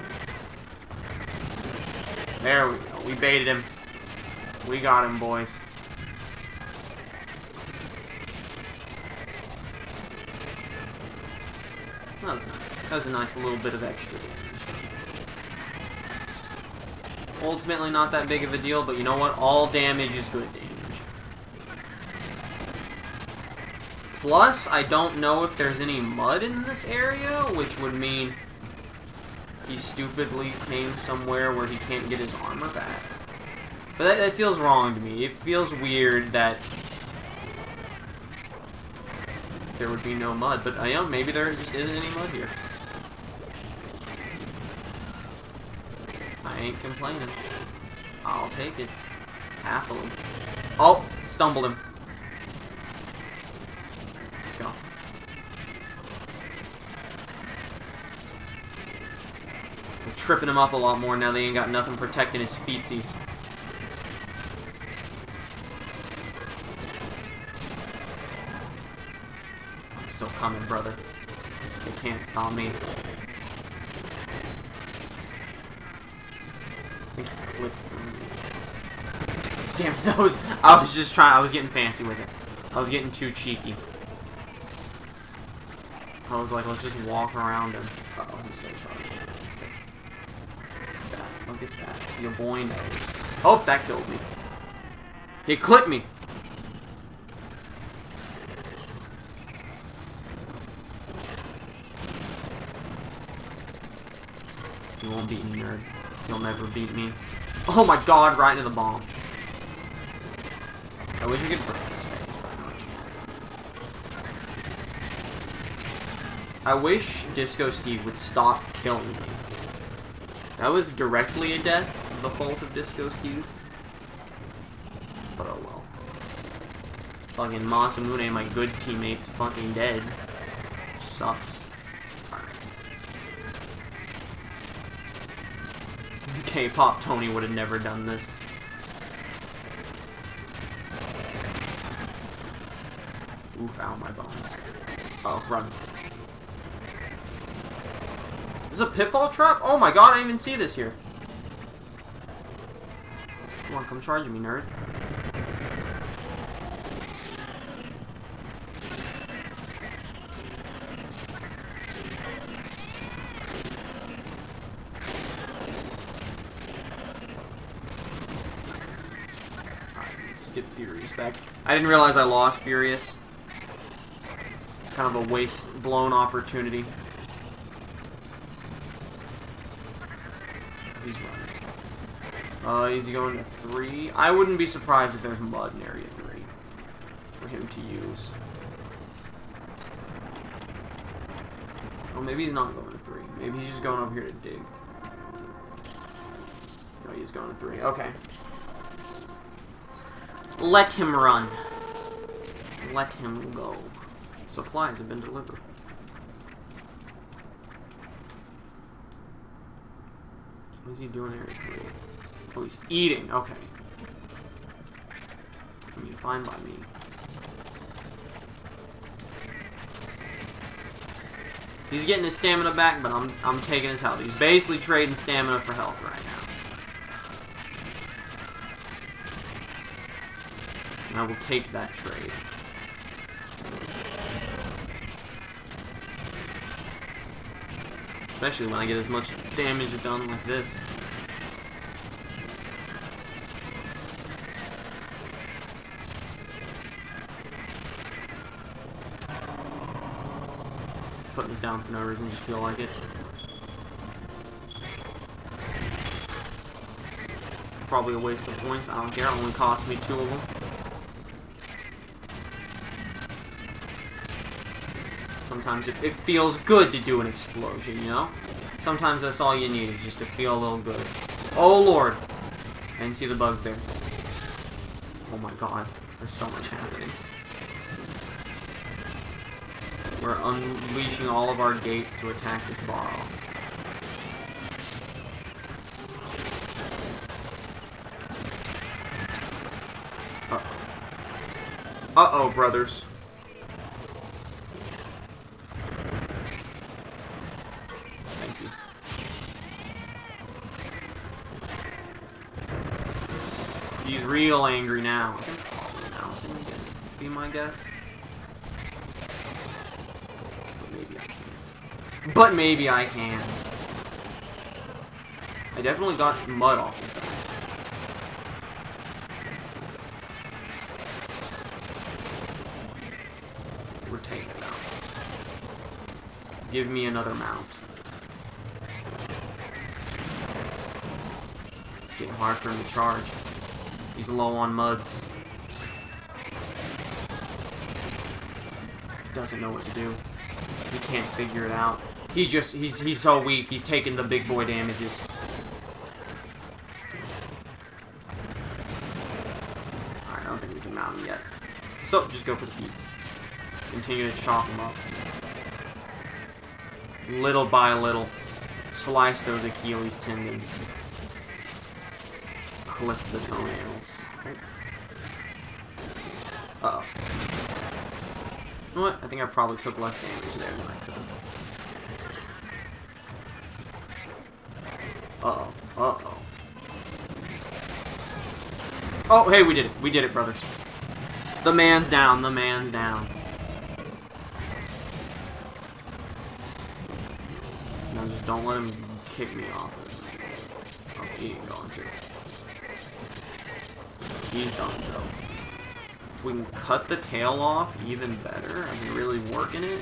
There we go. We baited him. We got him, boys. That was nice. That was a nice little bit of extra damage. Ultimately not that big of a deal, but you know what? All damage is good damage. Plus, I don't know if there's any mud in this area, which would mean he stupidly came somewhere where he can't get his armor back. But that feels wrong to me. It feels weird that there would be no mud, but I know maybe there just isn't any mud here. I ain't complaining. I'll take it. Happily. Oh, stumbled him. Let's go. I'm tripping him up a lot more now they ain't got nothing protecting his feetsies. I'm still coming, brother. They can't stop me. I think he clicked through me. Damn it, I was getting fancy with it. I was getting too cheeky. I was like, let's just walk around him. Uh-oh, he's still charging. Look at that. Your boy knows. Oh, that killed me. He clipped me. You won't beat me, nerd. You'll never beat me. Oh my god, right into the bomb. I wish I could break his face, but I know I can't. I wish Disco Steve would stop killing me. That was directly a death, the fault of Disco Steve. But oh well. Fucking Masamune, my good teammate's fucking dead. Sucks. K-pop Tony would have never done this. Oof, ow, my bones. Oh, run. Is a pitfall trap? Oh my god, I didn't even see this here. Come on, come charge me, nerd. Alright, let's get Furious back. I didn't realize I lost Furious. Kind of a blown opportunity. He's running. Is he going to 3? I wouldn't be surprised if there's mud in area 3 for him to use. Oh, maybe he's not going to 3. Maybe he's just going over here to dig. No, he's going to 3. Okay. Let him run. Let him go. Supplies have been delivered. What is he doing here? Oh, he's eating. Okay. I mean, fine by me. He's getting his stamina back, but I'm taking his health. He's basically trading stamina for health right now. And I will take that trade. Especially when I get as much damage done like this. Putting this down for no reason, just feel like it. Probably a waste of points, I don't care, it only cost me 2 of them. Sometimes it feels good to do an explosion, you know? Sometimes that's all you need, is just to feel a little good. Oh lord! I didn't see the bugs there. Oh my god, there's so much happening. We're unleashing all of our gates to attack this borrow. Uh-oh. Uh-oh, brothers. He's real angry now. I can probably mount him again, be my guess. But maybe I can't. But maybe I can. I definitely got mud off his back. We're taking it out. Give me another mount. It's getting hard for him to charge. He's low on muds. He doesn't know what to do. He can't figure it out. He's so weak. He's taking the big boy damages. Alright, I don't think we can mount him yet. So, just go for the feats. Continue to chop him up. Little by little. Slice those Achilles tendons. Clip the toenails. Uh-oh. You know what? I think I probably took less damage there than I could have. Uh-oh. Uh-oh. Oh, hey, we did it. We did it, brothers. The man's down. The man's down. No, just don't let him kick me off this. Oh, he ain't going to. He's done so. If we can cut the tail off, even better. I've been really working it.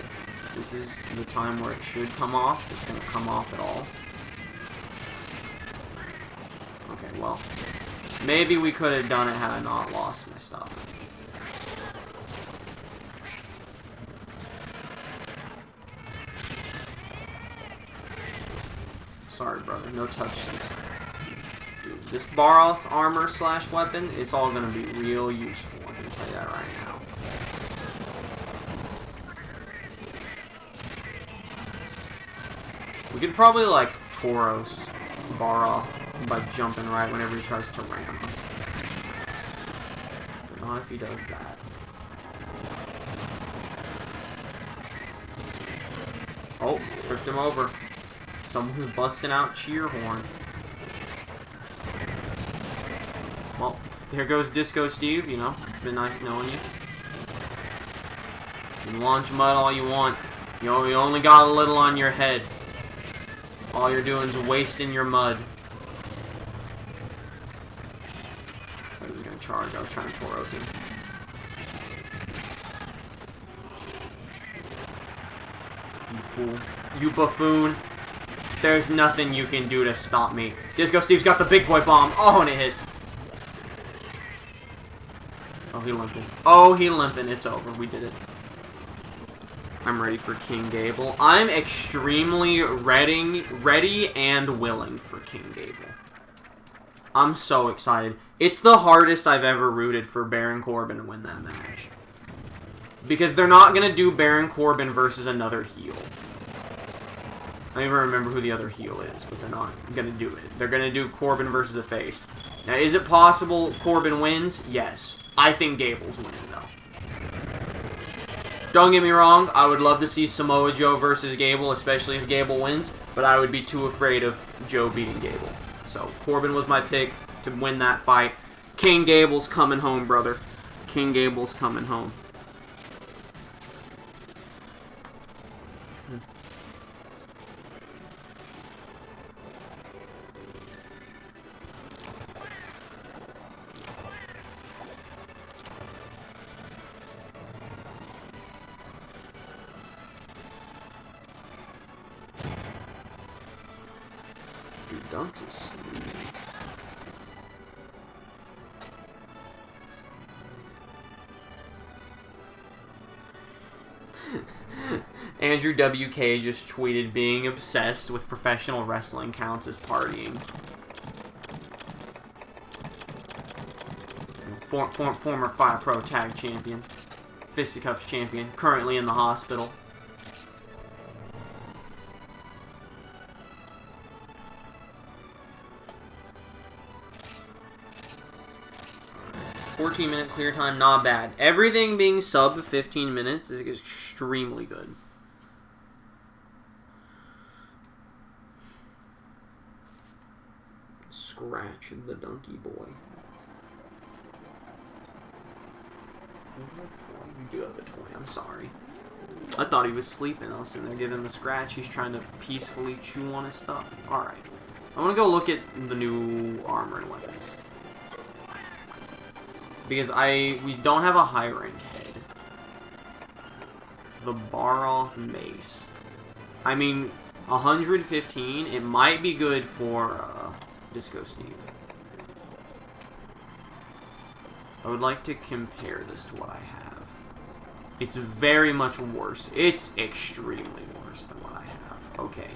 This is the time where it should come off. It's going to come off at all. Okay, well. Maybe we could have done it had I not lost my stuff. Sorry, brother. No touches. Dude, this Baroth armor slash weapon is all going to be real useful. I can tell you that right now. We could probably, like, Tauros Baroth by jumping right whenever he tries to ram us. But not if he does that. Oh, tripped him over. Someone's busting out cheer horn. Well, there goes Disco Steve, you know. It's been nice knowing you. You can launch mud all you want. You only got a little on your head. All you're doing is wasting your mud. I was gonna charge. I was trying to Tauros him. You fool. You buffoon. There's nothing you can do to stop me. Disco Steve's got the big boy bomb. Oh, and it hit. Oh, he limping. Oh, he limping. It's over. We did it. I'm ready for King Gable. I'm extremely ready and willing for King Gable. I'm so excited. It's the hardest I've ever rooted for Baron Corbin to win that match. Because they're not going to do Baron Corbin versus another heel. I don't even remember who the other heel is, but they're not going to do it. They're going to do Corbin versus a face. Now, is it possible Corbin wins? Yes. I think Gable's winning, though. Don't get me wrong, I would love to see Samoa Joe versus Gable, especially if Gable wins, but I would be too afraid of Joe beating Gable. So, Corbin was my pick to win that fight. King Gable's coming home, brother. King Gable's coming home. Dunks is Andrew WK just tweeted, being obsessed with professional wrestling counts as partying. Former Fire Pro Tag Champion. Fisticuffs Champion. Currently in the hospital. 14-minute clear time, not bad. Everything being sub 15 minutes is extremely good. Scratch the donkey boy. You do have a toy, I'm sorry. I thought he was sleeping. I was sitting there giving him a scratch. He's trying to peacefully chew on his stuff. Alright. I want to go look at the new armor and weapons. Because we don't have a high rank head. The Baroth Mace. I mean, 115, it might be good for Disco Steve. I would like to compare this to what I have. It's very much worse. It's extremely worse than what I have. Okay.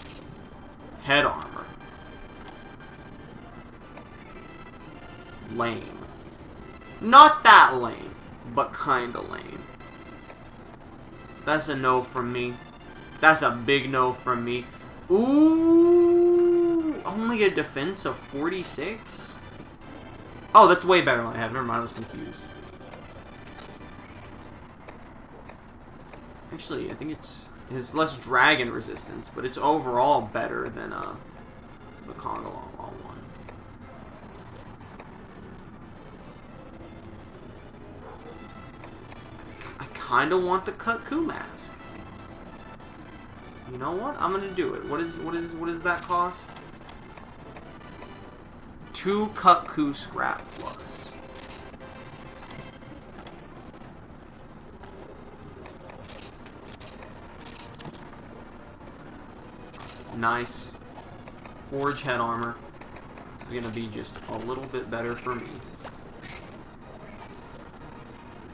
Head armor. Lame. Not that lame, but kinda lame. That's a no from me. That's a big no from me. Ooh, only a defense of 46? Oh, that's way better than I have. Never mind, I was confused. Actually, I think it's less dragon resistance, but it's overall better than the Congo one. I kind of want the Kutku mask. You know what? I'm gonna do it. What does that cost? 2 Kutku scrap plus. Nice. Forge head armor. This is gonna be just a little bit better for me.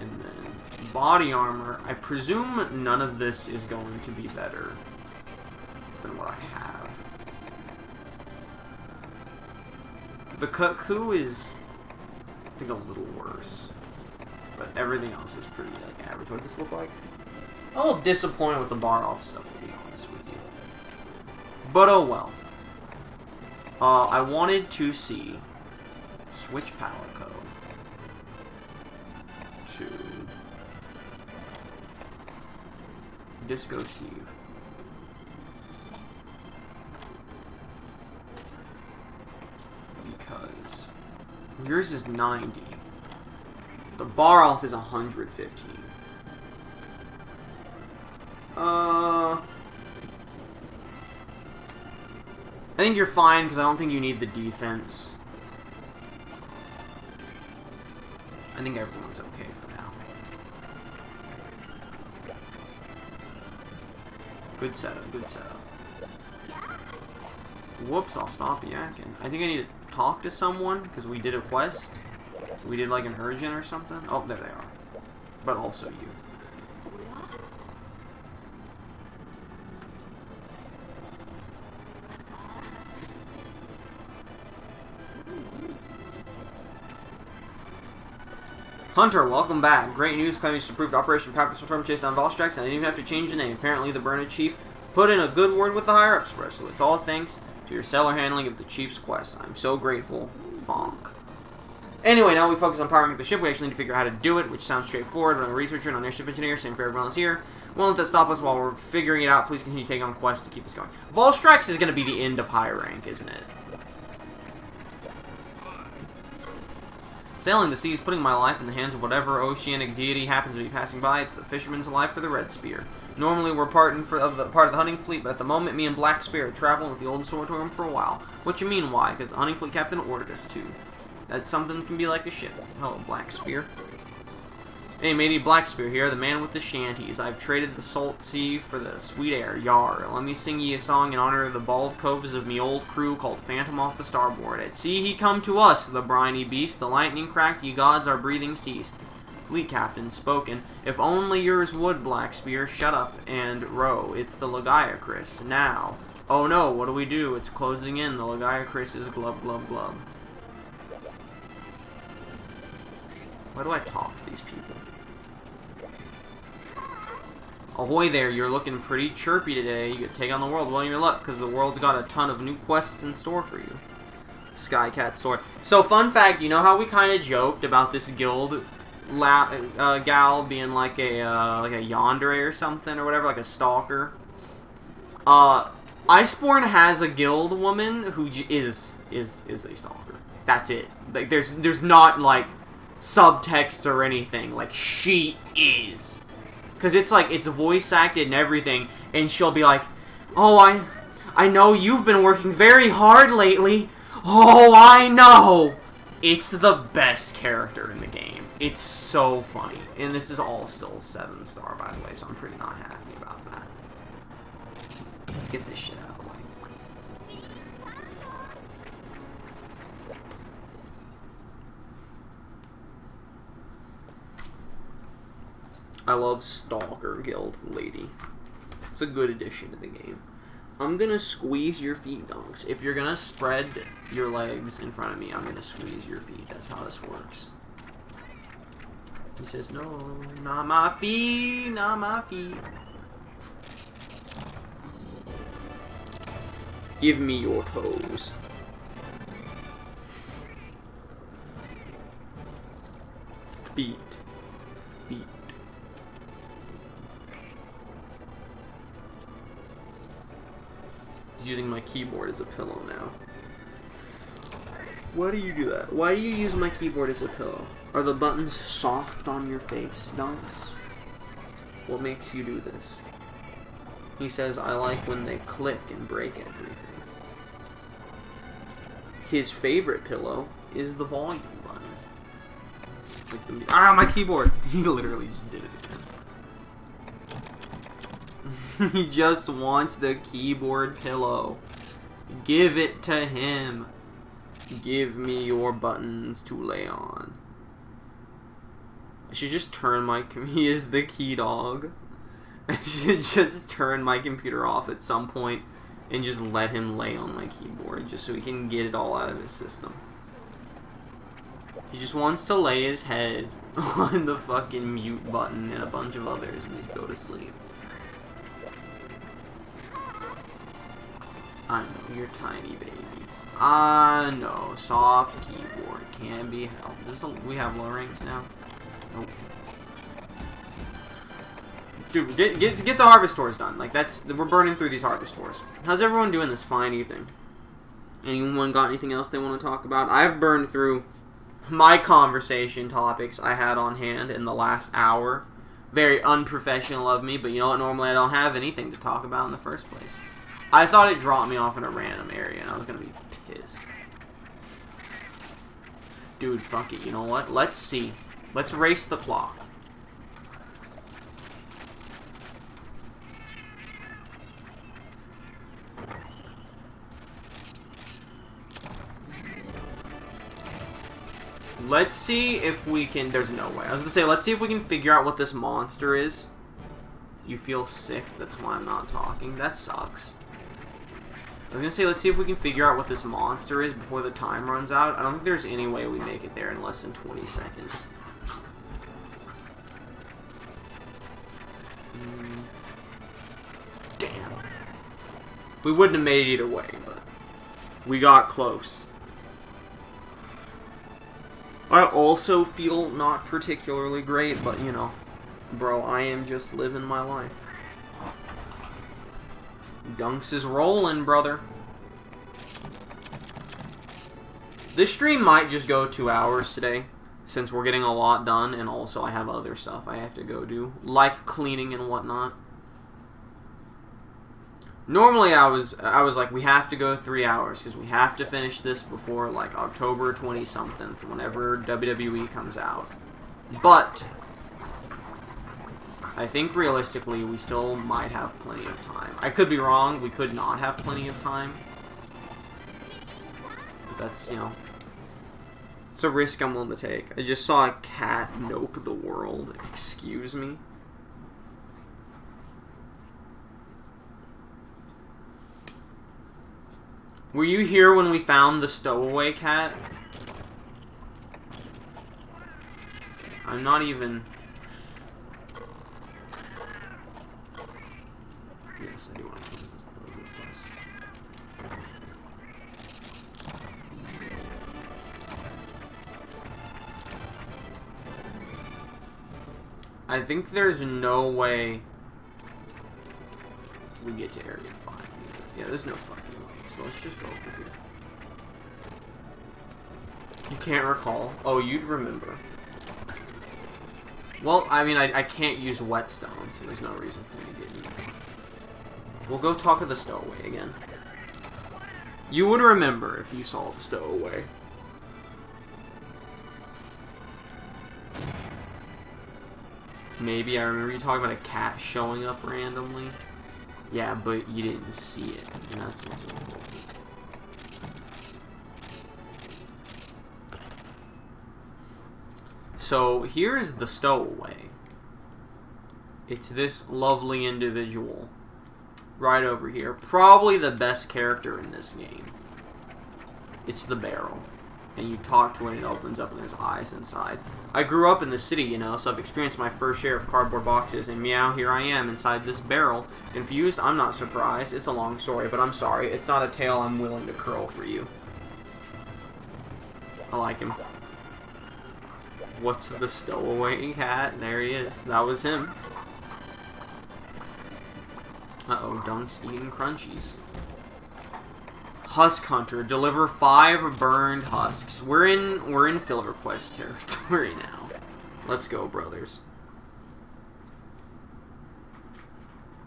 And then body armor. I presume none of this is going to be better than what I have. The Kutku is, I think, a little worse, but everything else is pretty like average. What does this look like? I'm a little disappointed with the bar off stuff, to be honest with you. But oh well. I wanted to see switch palette code to Disco Steve. Because yours is 90. The bar off is 115. I think you're fine, because I don't think you need the defense. I think everyone's okay for now. Good setup, good setup. Whoops, I'll stop yakking. I think I need to talk to someone, because we did a quest. We did like an urgent or something. Oh, there they are. But also you. Hunter, welcome back. Great news, claiming just approved Operation Papyrus Storm chase down Volstrax, and I didn't even have to change the name. Apparently, the Burned Chief put in a good word with the higher-ups for us, so it's all thanks to your stellar handling of the Chief's quest. I'm so grateful. Fonk. Anyway, now we focus on powering up the ship. We actually need to figure out how to do it, which sounds straightforward, but I'm a researcher and an airship engineer, same for everyone else here. Won't let that stop us while we're figuring it out. Please continue taking on quests to keep us going. Volstrax is going to be the end of high rank, isn't it? Sailing the seas, putting my life in the hands of whatever oceanic deity happens to be passing by. It's the fisherman's life for the Red Spear. Normally we're part of the hunting fleet, but at the moment me and Black Spear are traveling with the old Sortorium for a while. What you mean, why? Because the hunting fleet captain ordered us to. That something can be like a ship. Hello, Black Spear. Hey, matey, Black Spear here, the man with the shanties. I've traded the salt sea for the sweet air, yar. Let me sing ye a song in honor of the bald coves of me old crew called Phantom off the starboard. At sea he come to us, the briny beast, the lightning cracked, ye gods our breathing ceased. Fleet captain spoken. If only yours would, Black Spear, shut up and row. It's the Lagiacris. Now. Oh no, what do we do? It's closing in. The Lagiacris is glub glub glub. Why do I talk to these people? Ahoy there, you're looking pretty chirpy today. You could take on the world. Well, in your luck, because the world's got a ton of new quests in store for you. Skycat sword. So, fun fact, you know how we kind of joked about this guild gal being like a yandere or something, or whatever, like a stalker? Iceborne has a guild woman who is a stalker. That's it. Like, there's not, like, subtext or anything. Like, she is. Because it's like, it's voice acted and everything, and she'll be like, oh, I know you've been working very hard lately. Oh, I know. It's the best character in the game. It's so funny. And this is all still 7-star, by the way, so I'm pretty not happy about that. Let's get this shit out of the way. I love Stalker Guild Lady. It's a good addition to the game. I'm gonna squeeze your feet, donks. If you're gonna spread your legs in front of me, I'm gonna squeeze your feet. That's how this works. He says, no, not my feet, not my feet. Give me your toes. Feet. Feet. He's using my keyboard as a pillow now. Why do you do that? Why do you use my keyboard as a pillow? Are the buttons soft on your face, Dunks? What makes you do this? He says, I like when they click and break everything. His favorite pillow is the volume button. Ah, my keyboard! He literally just did it again. He just wants the keyboard pillow. Give it to him. Give me your buttons to lay on. I should just turn my... He is the key dog. I should just turn my computer off at some point and just let him lay on my keyboard just so he can get it all out of his system. He just wants to lay his head on the fucking mute button and a bunch of others and just go to sleep. I know, you're tiny, baby. I know, soft keyboard can be helped. We have low ranks now? Nope. Dude, get the harvest tours done. Like, we're burning through these harvest tours. How's everyone doing this fine evening? Anyone got anything else they want to talk about? I've burned through my conversation topics I had on hand in the last hour. Very unprofessional of me, but you know what? Normally I don't have anything to talk about in the first place. I thought it dropped me off in a random area, and I was going to be pissed. Dude, fuck it. You know what? Let's see. Let's race the clock. Let's see if we can... There's no way. I was going to say, let's see if we can figure out what this monster is. You feel sick? That's why I'm not talking. That sucks. I was going to say, let's see if we can figure out what this monster is before the time runs out. I don't think there's any way we make it there in less than 20 seconds. Damn. We wouldn't have made it either way, but we got close. I also feel not particularly great, but you know, bro, I am just living my life. Dunks is rolling, brother. This stream might just go 2 hours today, since we're getting a lot done, and also I have other stuff I have to go do, like cleaning and whatnot. Normally I was like, we have to go 3 hours, because we have to finish this before, like, October 20-something, whenever WWE comes out. But I think realistically we still might have plenty of time. I could be wrong, we could not have plenty of time. But that's, you know, it's a risk I'm willing to take. I just saw a cat nope the world. Excuse me. Were you here when we found the stowaway cat? I'm not even... Yes, I do want to kill this request. I think there's no way we get to Area 5 either. Yeah, there's no fucking way. So let's just go over here. You can't recall? Oh, you'd remember. Well, I mean, I can't use whetstone, so there's no reason for me to get you. We'll go talk to the stowaway again. You would remember if you saw the stowaway. Maybe I remember you talking about a cat showing up randomly. Yeah, but you didn't see it, and that's what's important. So, here's the stowaway. It's this lovely individual right over here. Probably the best character in this game. It's the barrel. and you talk to it and it opens up and there's eyes inside. I grew up in the city, you know, so I've experienced my first share of cardboard boxes, and meow, here I am inside this barrel. Confused? I'm not surprised. It's a long story, but I'm sorry. It's not a tale I'm willing to curl for you. I like him. What's the stowaway hat? There he is. That was him. Uh-oh, Dunk's eating crunchies. Husk Hunter, deliver 5 burned husks. We're in Filler Quest territory now. Let's go, brothers.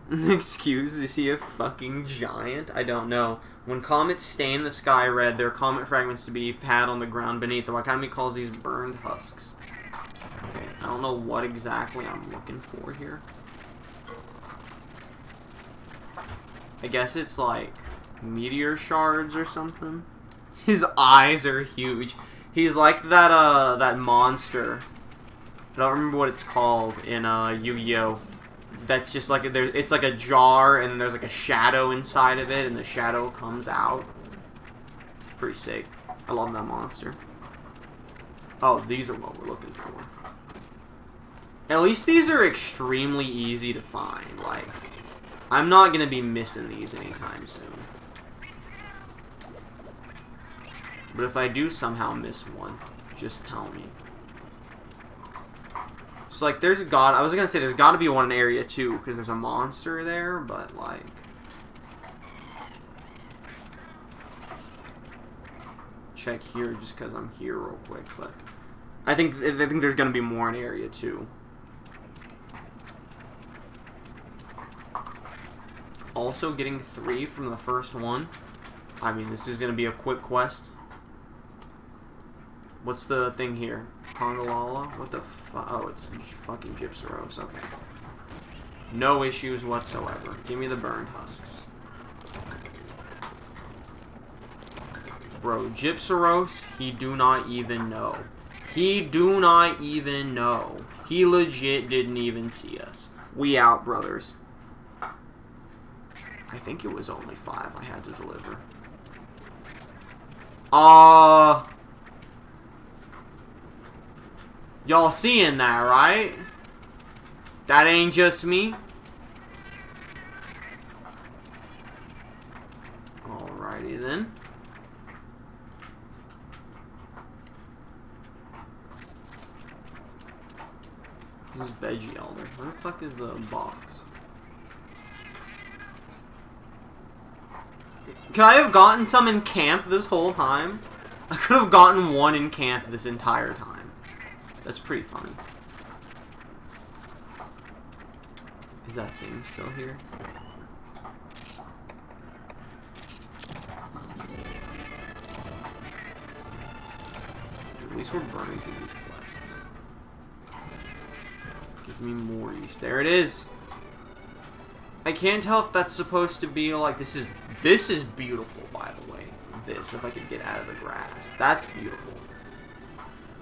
Excuse, is he a fucking giant? I don't know. When comets stain the sky red, there are comet fragments to be had on the ground beneath. The Wakami calls these burned husks. Okay, I don't know what exactly I'm looking for here. I guess it's like meteor shards or something. His eyes are huge. He's like that monster. I don't remember what it's called in Yu-Gi-Oh! That's just like it's like a jar and there's like a shadow inside of it and the shadow comes out. It's pretty sick. I love that monster. Oh, these are what we're looking for. At least these are extremely easy to find. Like, I'm not gonna be missing these anytime soon. But if I do somehow miss one, just tell me. So, like, I was gonna say there's gotta be one in Area 2, because there's a monster there, but, like... Check here, just because I'm here real quick, but... I think there's gonna be more in Area 2. Also, getting 3 from the first one. I mean, this is gonna be a quick quest. What's the thing here? Kongalala? What the fuck? Oh, it's fucking Gypsaros. Okay. No issues whatsoever. Give me the burned husks. Bro, Gypsaros, he do not even know. He do not even know. He legit didn't even see us. We out, brothers. I think it was only 5 I had to deliver. Y'all seeing that, right? That ain't just me. Alrighty then. Who's Veggie Elder? Where the fuck is the box? Could I have gotten some in camp this whole time? I could have gotten one in camp this entire time. That's pretty funny. Is that thing still here? At least we're burning through these quests. Give me more use. There it is! I can't tell if that's supposed to be like... This is beautiful, by the way. This, if I could get out of the grass. That's beautiful.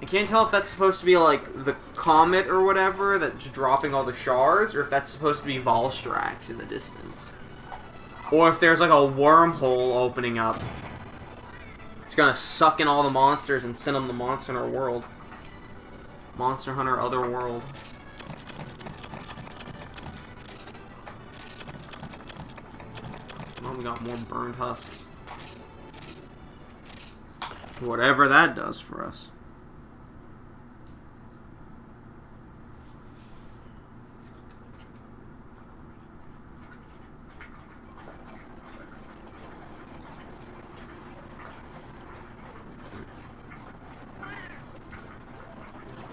I can't tell if that's supposed to be like the comet or whatever that's dropping all the shards, or if that's supposed to be Volstrax in the distance. Or if there's like a wormhole opening up. It's gonna suck in all the monsters and send them to Monster Hunter World. Monster Hunter Otherworld. Well, we got more burned husks. Whatever that does for us.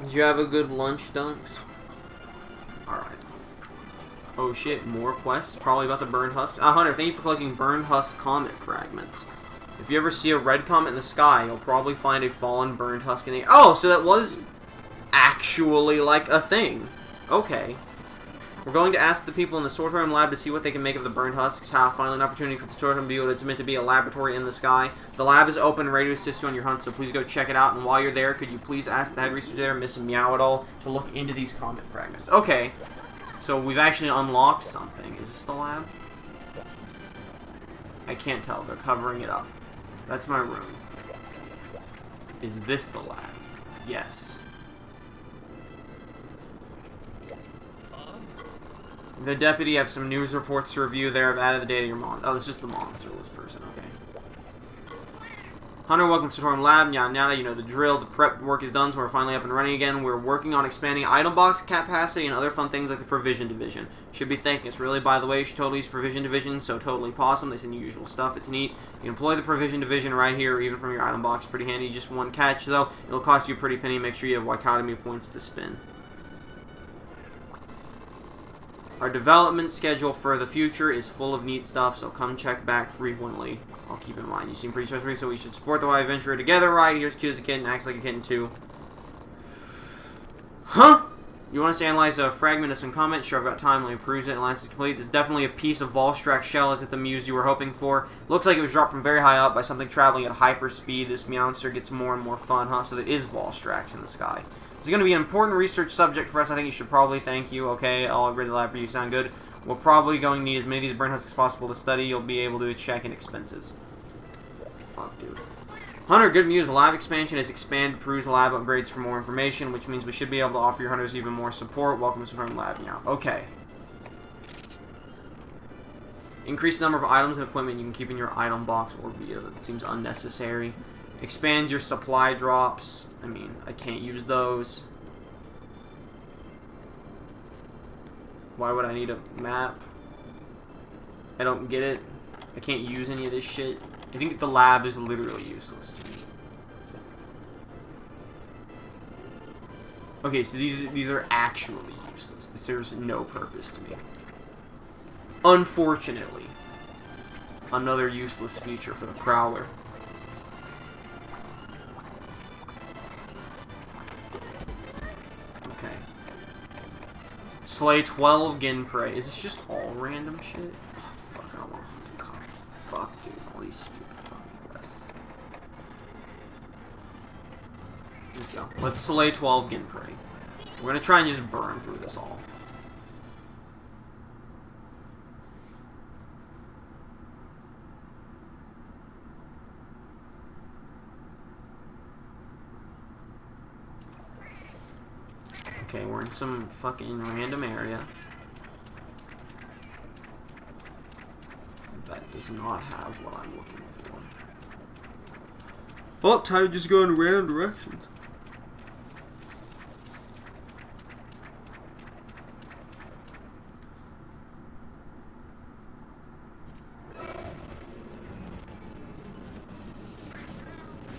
Did you have a good lunch, Dunks? Alright. Oh shit, more quests? Probably about the burned husks. Hunter, thank you for collecting burned husk comet fragments. If you ever see a red comet in the sky, you'll probably find a fallen burned husk in the... Oh, so that was actually like a thing. Okay. We're going to ask the people in the Sortorium lab to see what they can make of the burned husks. Finally an opportunity for the Sortorium to be what it's meant to be, a laboratory in the sky. The lab is open and ready to assist you on your hunt, so please go check it out. And while you're there, could you please ask the head researcher there, Miss Meow at all, to look into these comet fragments. Okay. So we've actually unlocked something. Is this the lab? I can't tell. They're covering it up. That's my room. Is this the lab? Yes. The deputy have some news reports to review there. I've added the data to your monster. Oh, it's just the monsterless person. Okay. Hunter, welcome to Storm Lab. Yada yada, you know the drill. The prep work is done, so we're finally up and running again. We're working on expanding item box capacity and other fun things like the provision division. Should be thanking us. Really, by the way, you should totally use provision division, so totally possum. They send you usual stuff. It's neat. You can employ the provision division right here, or even from your item box. Pretty handy. Just one catch, though. It'll cost you a pretty penny. Make sure you have Wycotomy points to spin. Our development schedule for the future is full of neat stuff, so come check back frequently. I'll keep in mind. You seem pretty trustworthy, so we should support the Y adventurer together, right? Here's cute as a kitten, acts like a kitten too. Huh? You want us to analyze a fragment of some comment? Sure, I've got time. Let me peruse it. Analysis is complete. This is definitely a piece of Volstrak shell. Is it the muse you were hoping for? Looks like it was dropped from very high up by something traveling at hyper speed. This monster gets more and more fun, huh? So there is Volstraks in the sky. It's going to be an important research subject for us. I think you should probably thank you. Okay, I'll read the lab for you. Sound good? We're probably going to need as many of these burn husks as possible to study. You'll be able to check in expenses. Fuck, dude. Hunter, good news. Lab expansion has expanded Peruse lab upgrades for more information, which means we should be able to offer your hunters even more support. Welcome to Storm Lab now. Okay. Increase the number of items and equipment you can keep in your item box or via. That seems unnecessary. Expands your supply drops. I mean, I can't use those. Why would I need a map? I don't get it. I can't use any of this shit. I think the lab is literally useless to me. Okay, so these are actually useless. This serves no purpose to me. Unfortunately. Another useless feature for the Prowler. Okay. Slay 12 Ginprey. Is this just all random shit? Oh, fuck, I don't want to hunt a cop. Fuck, dude. All these stupid fucking quests. Let's go. Let's slay 12 Ginprey. We're gonna try and just burn through this all. Okay, we're in some fucking random area. That does not have what I'm looking for. Oh, time to just go in random directions.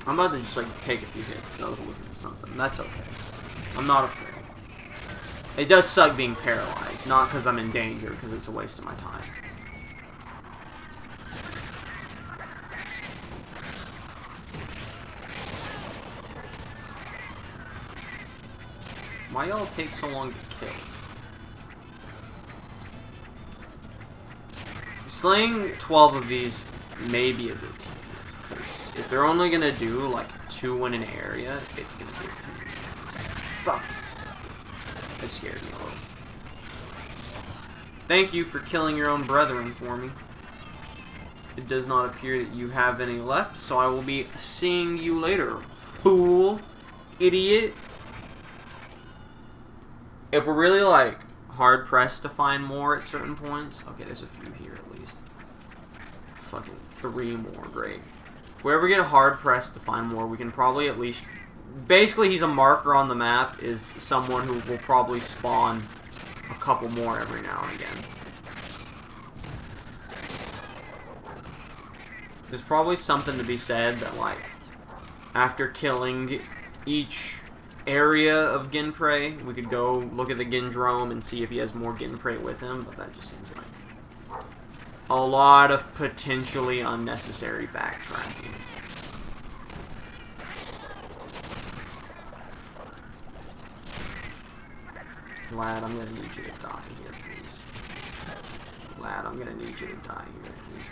I'm about to just like take a few hits because I was looking at something. That's okay. I'm not afraid. It does suck being paralyzed, not because I'm in danger, because it's a waste of my time. Why y'all take so long to kill? Slaying 12 of these may be a bit tedious, because if they're only gonna do like 2 in an area, it's gonna be a pain in the ass. Fuck. That scared me a little. Thank you for killing your own brethren for me. It does not appear that you have any left, so I will be seeing you later, fool, idiot. If we're really, like, hard-pressed to find more at certain points... Okay, there's a few here, at least. Fucking 3 more, great. If we ever get hard-pressed to find more, we can probably at least... Basically, he's a marker on the map, is someone who will probably spawn a couple more every now and again. There's probably something to be said that, like, after killing each area of Ginprey, we could go look at the Gindrome and see if he has more Ginprey with him, but that just seems like a lot of potentially unnecessary backtracking. Lad, I'm gonna need you to die here, please. Lad, I'm gonna need you to die here, please.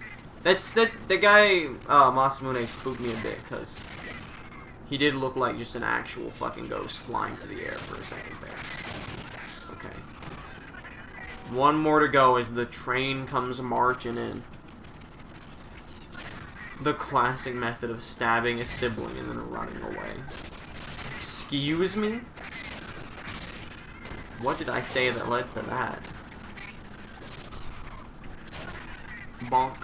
The guy, Masamune spooked me a bit, because he did look like just an actual fucking ghost flying through the air for a second there. Okay. 1 more to go as the train comes marching in. The classic method of stabbing a sibling and then running away. Excuse me? What did I say that led to that? Bonk.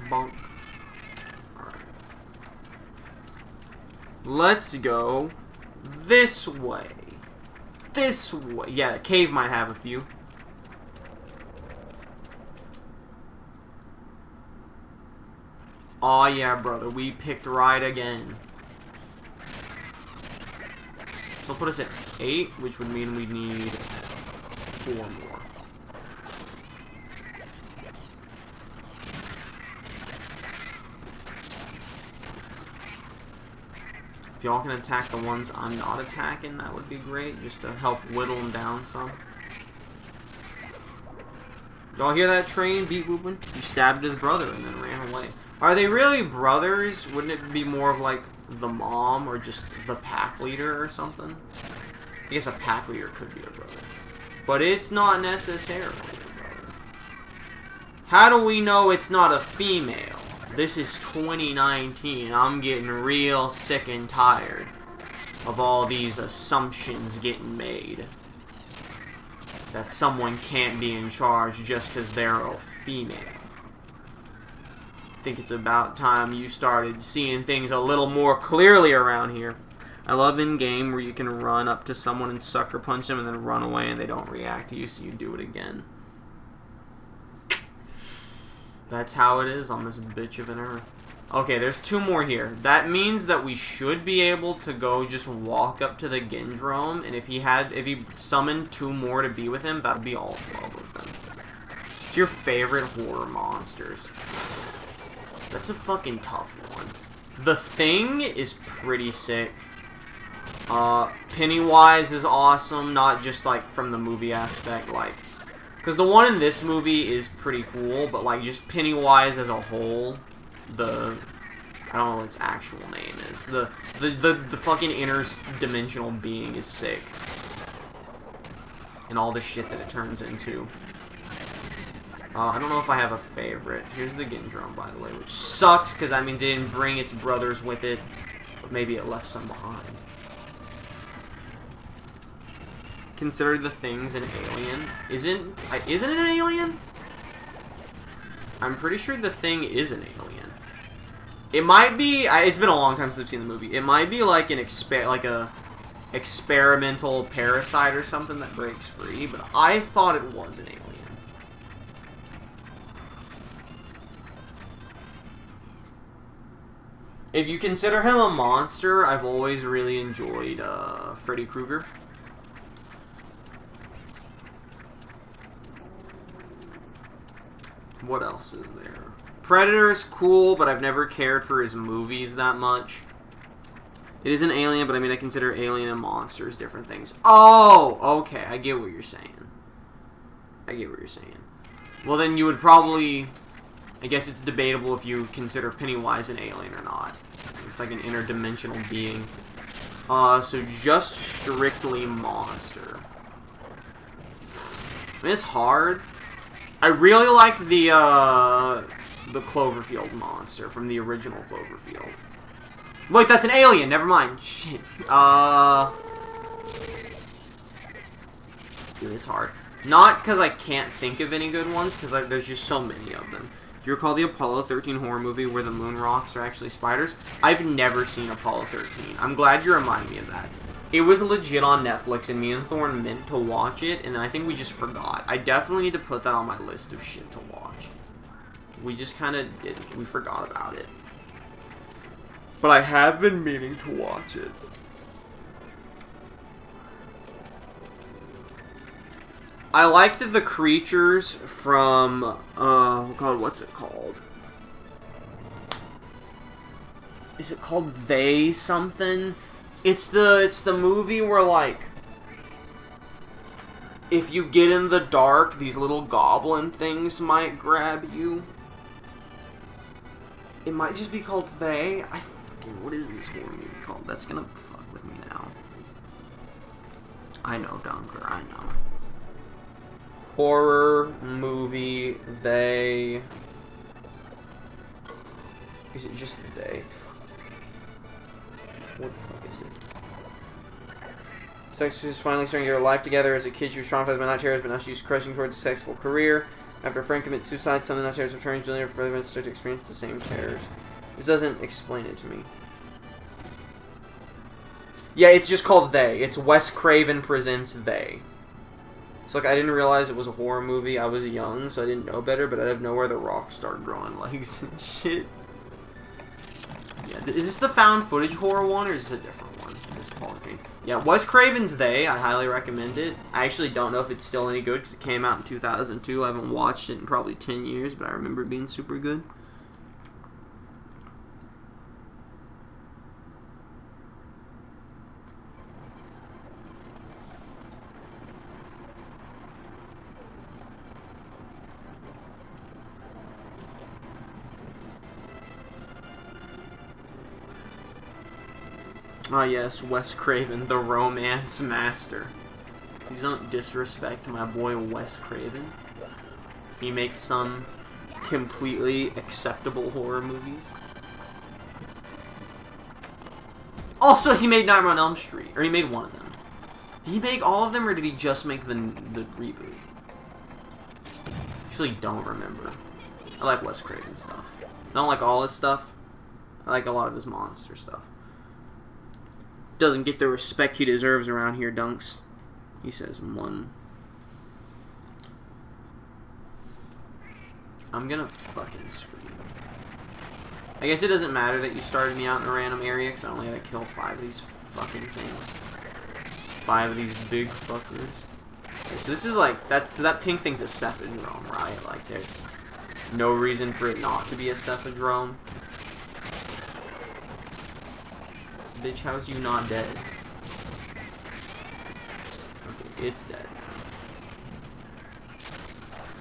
Bonk. Alright. Let's go this way. This way. Yeah, the cave might have a few. Aw, yeah, brother. We picked right again. So it'll put us at 8, which would mean we need 4 more. If y'all can attack the ones I'm not attacking, that would be great, just to help whittle them down some. Y'all hear that train beat whooping? You stabbed his brother and then ran away. Are they really brothers? Wouldn't it be more of like the mom or just the pack leader or something? I guess a pack leader could be a brother. But it's not necessarily a brother. How do we know it's not a female? This is 2019. I'm getting real sick and tired of all these assumptions getting made. That someone can't be in charge just because they're a female. I think it's about time you started seeing things a little more clearly around here. I love in-game where you can run up to someone and sucker punch them and then run away and they don't react to you, so you do it again. That's how it is on this bitch of an earth. Okay, there's 2 more here. That means that we should be able to go just walk up to the Gendrome, and if he summoned 2 more to be with him, that'd be all 12 of them. It's your favorite horror monsters. That's a fucking tough one. The Thing is pretty sick. Pennywise is awesome, not just like from the movie aspect, like, because the one in this movie is pretty cool, but like just Pennywise as a whole, I don't know what its actual name is. The fucking interdimensional being is sick. And all the shit that it turns into. I don't know if I have a favorite. Here's the Gendrome, by the way, which sucks because that means it didn't bring its brothers with it, but maybe it left some behind. Consider the Thing's an alien. Isn't it an alien? I'm pretty sure the Thing is an alien. It might be. It's been a long time since I've seen the movie. It might be like an experimental parasite or something that breaks free, but I thought it was an alien. If you consider him a monster, I've always really enjoyed Freddy Krueger. What else is there? Predator's cool, but I've never cared for his movies that much. It is an alien, but I mean, I consider alien and monsters different things. Oh, okay, I get what you're saying. I get what you're saying. Well, then you would probably... I guess it's debatable if you consider Pennywise an alien or not. It's like an interdimensional being. So just strictly monster. I mean, it's hard. I really like the Cloverfield monster from the original Cloverfield. Wait, that's an alien. Never mind. Shit. Dude, it's hard. Not because I can't think of any good ones, because there's just so many of them. Do you recall the Apollo 13 horror movie where the moon rocks are actually spiders? I've never seen Apollo 13. I'm glad you reminded me of that. It was legit on Netflix, and me and Thorne meant to watch it, and then I think we just forgot. I definitely need to put that on my list of shit to watch. We just kind of didn't. We forgot about it. But I have been meaning to watch it. I liked the creatures from, oh god, what's it called? Is it called They Something? It's the movie where, like, if you get in the dark, these little goblin things might grab you. It might just be called They. What is this horror movie called? That's gonna fuck with me now. I know, Dunker, I know. Horror movie, they... Is it just they? What the fuck is it? Sex is finally starting to get her life together. As a kid, she was traumatized by not terrors, but now she's crushing towards a successful career. After a friend commits suicide, some of the not terrors have turned Jillian for further events start to experience the same terrors. This doesn't explain it to me. Yeah, it's just called They. It's Wes Craven Presents They. So, like, I didn't realize it was a horror movie. I was young, so I didn't know better, but out of nowhere, the rock started growing legs and shit. Yeah, is this the found footage horror one, or is this a different one? This apology. Yeah, Wes Craven's They. I highly recommend it. I actually don't know if it's still any good, because it came out in 2002. I haven't watched it in probably 10 years, but I remember it being super good. Ah, yes, Wes Craven, the romance master. Please don't disrespect my boy Wes Craven. He makes some completely acceptable horror movies. Also, he made Nightmare on Elm Street. Or he made one of them. Did he make all of them, or did he just make the reboot? Actually, don't remember. I like Wes Craven stuff. I don't like all his stuff. I like a lot of his monster stuff. Doesn't get the respect he deserves around here, Dunks. He says one. I'm gonna fucking scream. I guess it doesn't matter that you started me out in a random area, because I only had to kill 5 of these fucking things. 5 of these big fuckers. Okay, so this is like, that pink thing's a Cephadrome, right? Like, there's no reason for it not to be a Cephadrome. Bitch, how's you not dead? Okay, it's dead now.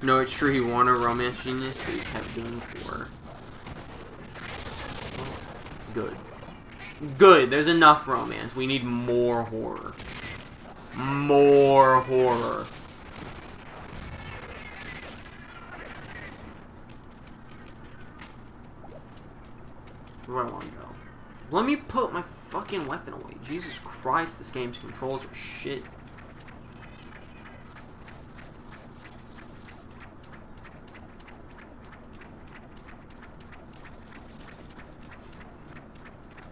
No, it's true he won a romance genius, but he kept doing horror. Good. Good, there's enough romance. We need more horror. More horror. Where do I want to go? Let me put my fucking weapon away. Jesus Christ, this game's controls are shit.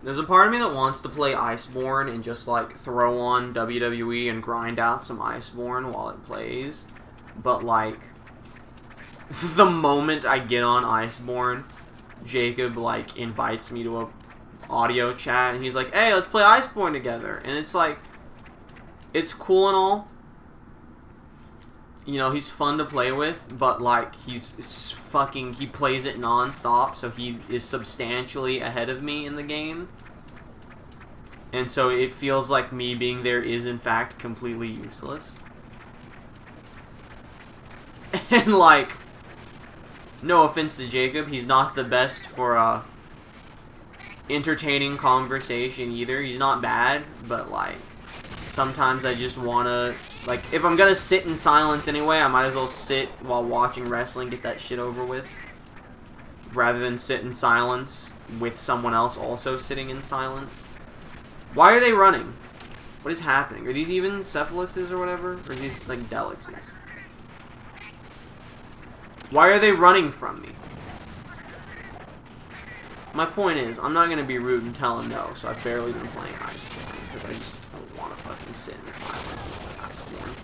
There's a part of me that wants to play Iceborne and just like throw on WWE and grind out some Iceborne while it plays. But like, the moment I get on Iceborne, Jacob like invites me to a audio chat and he's like, hey, let's play Iceborne together. And it's like, it's cool and all. You know, he's fun to play with, but like, he plays it non-stop, so he is substantially ahead of me in the game. And so it feels like me being there is in fact completely useless. And like, no offense to Jacob, he's not the best for entertaining conversation either. He's not bad, but like, sometimes I just wanna, like, if I'm gonna sit in silence anyway, I might as well sit while watching wrestling, get that shit over with, rather than sit in silence with someone else also sitting in silence. Why are they running? What is happening? Are these even cephalases or whatever? Or are these like delixes? Why are they running from me? My point is, I'm not gonna be rude and tell them no, so I've barely been playing Iceborne, because I just don't want to fucking sit in silence and play Iceborne.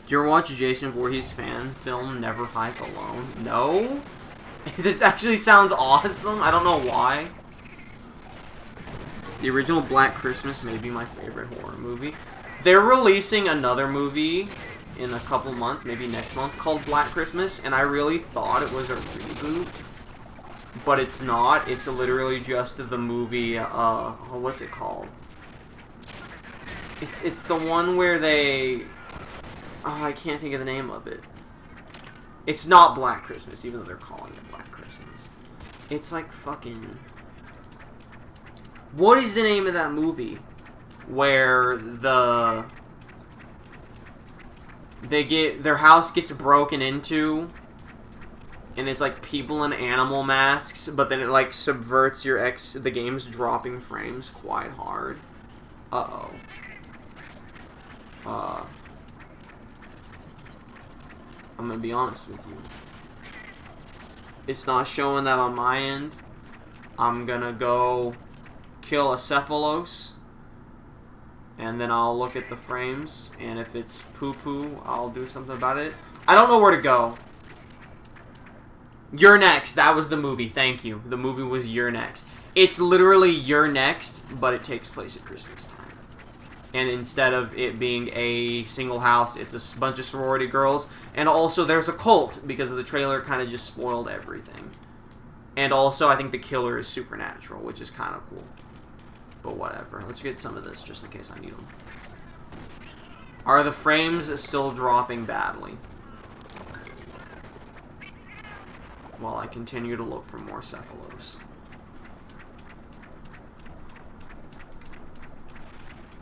Did you ever watch a Jason Voorhees fan film, Never Hike Alone? No? This actually sounds awesome, I don't know why. The original Black Christmas may be my favorite horror movie. They're releasing another movie in a couple months, maybe next month, called Black Christmas, and I really thought it was a reboot. But it's not. It's literally just the movie, what's it called? It's the one where they... Oh, I can't think of the name of it. It's not Black Christmas, even though they're calling it Black Christmas. It's like fucking... What is the name of that movie? Where the... their house gets broken into, and it's like people in animal masks, but then it like subverts the game's dropping frames quite hard. Uh-oh. I'm gonna be honest with you. It's not showing that on my end. I'm gonna go kill a Cephalos, and then I'll look at the frames, and if it's poo-poo, I'll do something about it. I don't know where to go. You're Next. That was the movie. Thank you. The movie was You're Next. It's literally You're Next, but it takes place at Christmas time. And instead of it being a single house, it's a bunch of sorority girls. And also there's a cult, because of the trailer kind of just spoiled everything. And also I think the killer is supernatural, which is kind of cool. But whatever. Let's get some of this just in case I need them. Are the frames still dropping badly? While I continue to look for more Cephalos.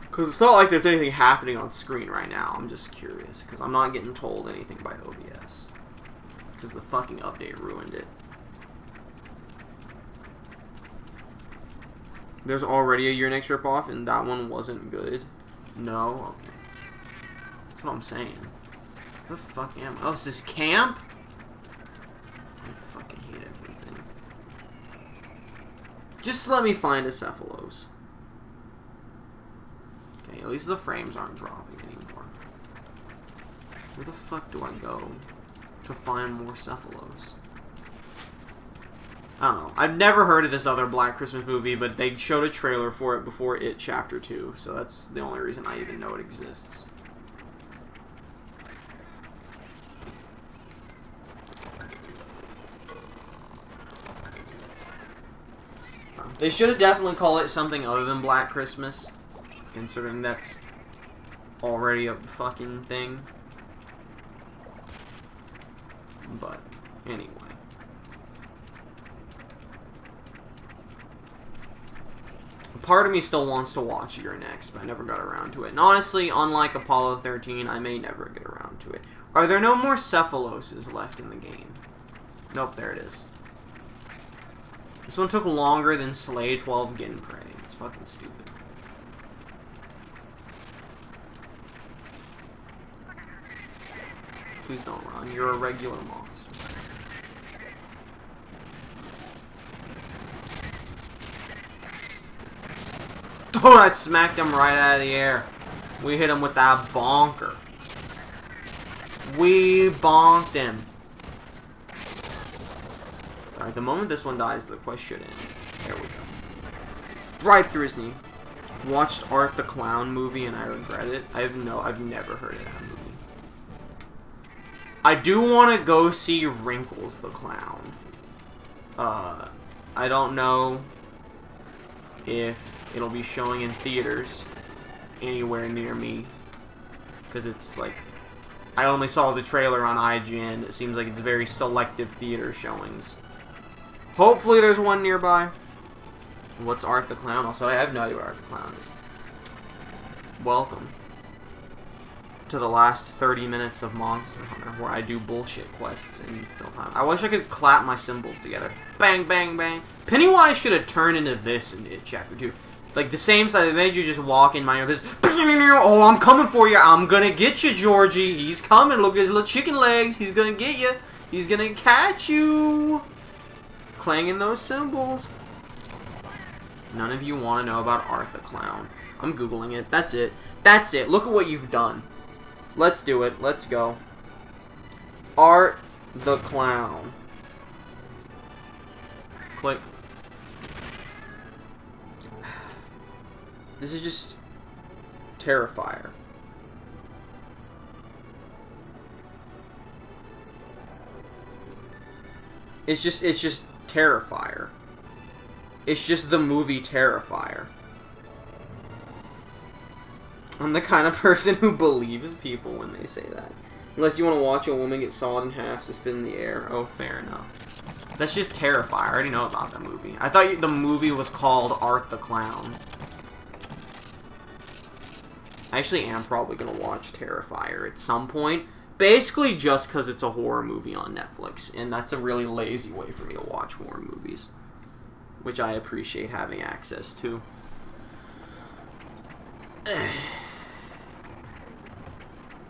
Because it's not like there's anything happening on screen right now. I'm just curious. Because I'm not getting told anything by OBS. Because the fucking update ruined it. There's already a Your Next ripoff, and that one wasn't good. No? Okay. That's what I'm saying. What the fuck am I? Oh, is this camp? I fucking hate everything. Just let me find a Cephalos. Okay, at least the frames aren't dropping anymore. Where the fuck do I go to find more Cephalos? I don't know. I've never heard of this other Black Christmas movie, but they showed a trailer for it before It Chapter 2, so that's the only reason I even know it exists. They should have definitely called it something other than Black Christmas, considering that's already a fucking thing. But, anyway. Part of me still wants to watch You're Next, but I never got around to it. And honestly, unlike Apollo 13, I may never get around to it. Are there no more Cephaloses left in the game? Nope, there it is. This one took longer than Slay 12 Gin Prey. It's fucking stupid. Please don't run. You're a regular monster. Oh, I smacked him right out of the air. We hit him with that bonker. We bonked him. Alright, the moment this one dies, the quest should end. There we go. Right through his knee. Watched Art the Clown movie and I regret it. I've never heard of that movie. I do want to go see Wrinkles the Clown. I don't know if it'll be showing in theaters anywhere near me. Because it's like, I only saw the trailer on IGN. It seems like it's very selective theater showings. Hopefully there's one nearby. What's Art the Clown? Also, I have no idea what Art the Clown is. Welcome to the last 30 minutes of Monster Hunter, where I do bullshit quests and fill time. I wish I could clap my cymbals together. Bang, bang, bang. Pennywise should have turned into this in It Chapter 2. Like, the same side, they made you just walk in my this. Oh, I'm coming for you. I'm gonna get you, Georgie. He's coming. Look at his little chicken legs. He's gonna get you. He's gonna catch you. Clanging those cymbals. None of you want to know about Art the Clown. I'm Googling it. That's it. That's it. Look at what you've done. Let's do it. Let's go. Art the Clown. Click. This is just Terrifier. It's just Terrifier. It's just the movie Terrifier. I'm the kind of person who believes people when they say that. Unless you want to watch a woman get sawed in half, suspended in the air. Oh, fair enough. That's just Terrifier. I already know about that movie. I thought the movie was called Art the Clown. I actually am probably going to watch Terrifier at some point. Basically just because it's a horror movie on Netflix. And that's a really lazy way for me to watch horror movies. Which I appreciate having access to.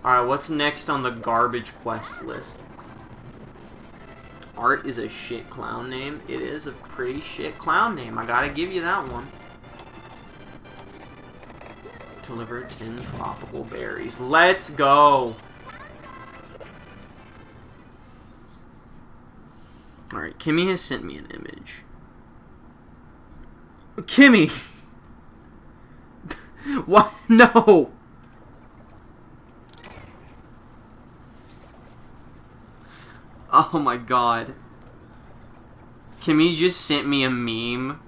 Alright, what's next on the garbage quest list? Art is a shit clown name. It is a pretty shit clown name. I gotta give you that one. Deliver 10 tropical berries. Let's go! Alright, Kimmy has sent me an image. Kimmy! What? No! Oh my god. Kimmy just sent me a meme,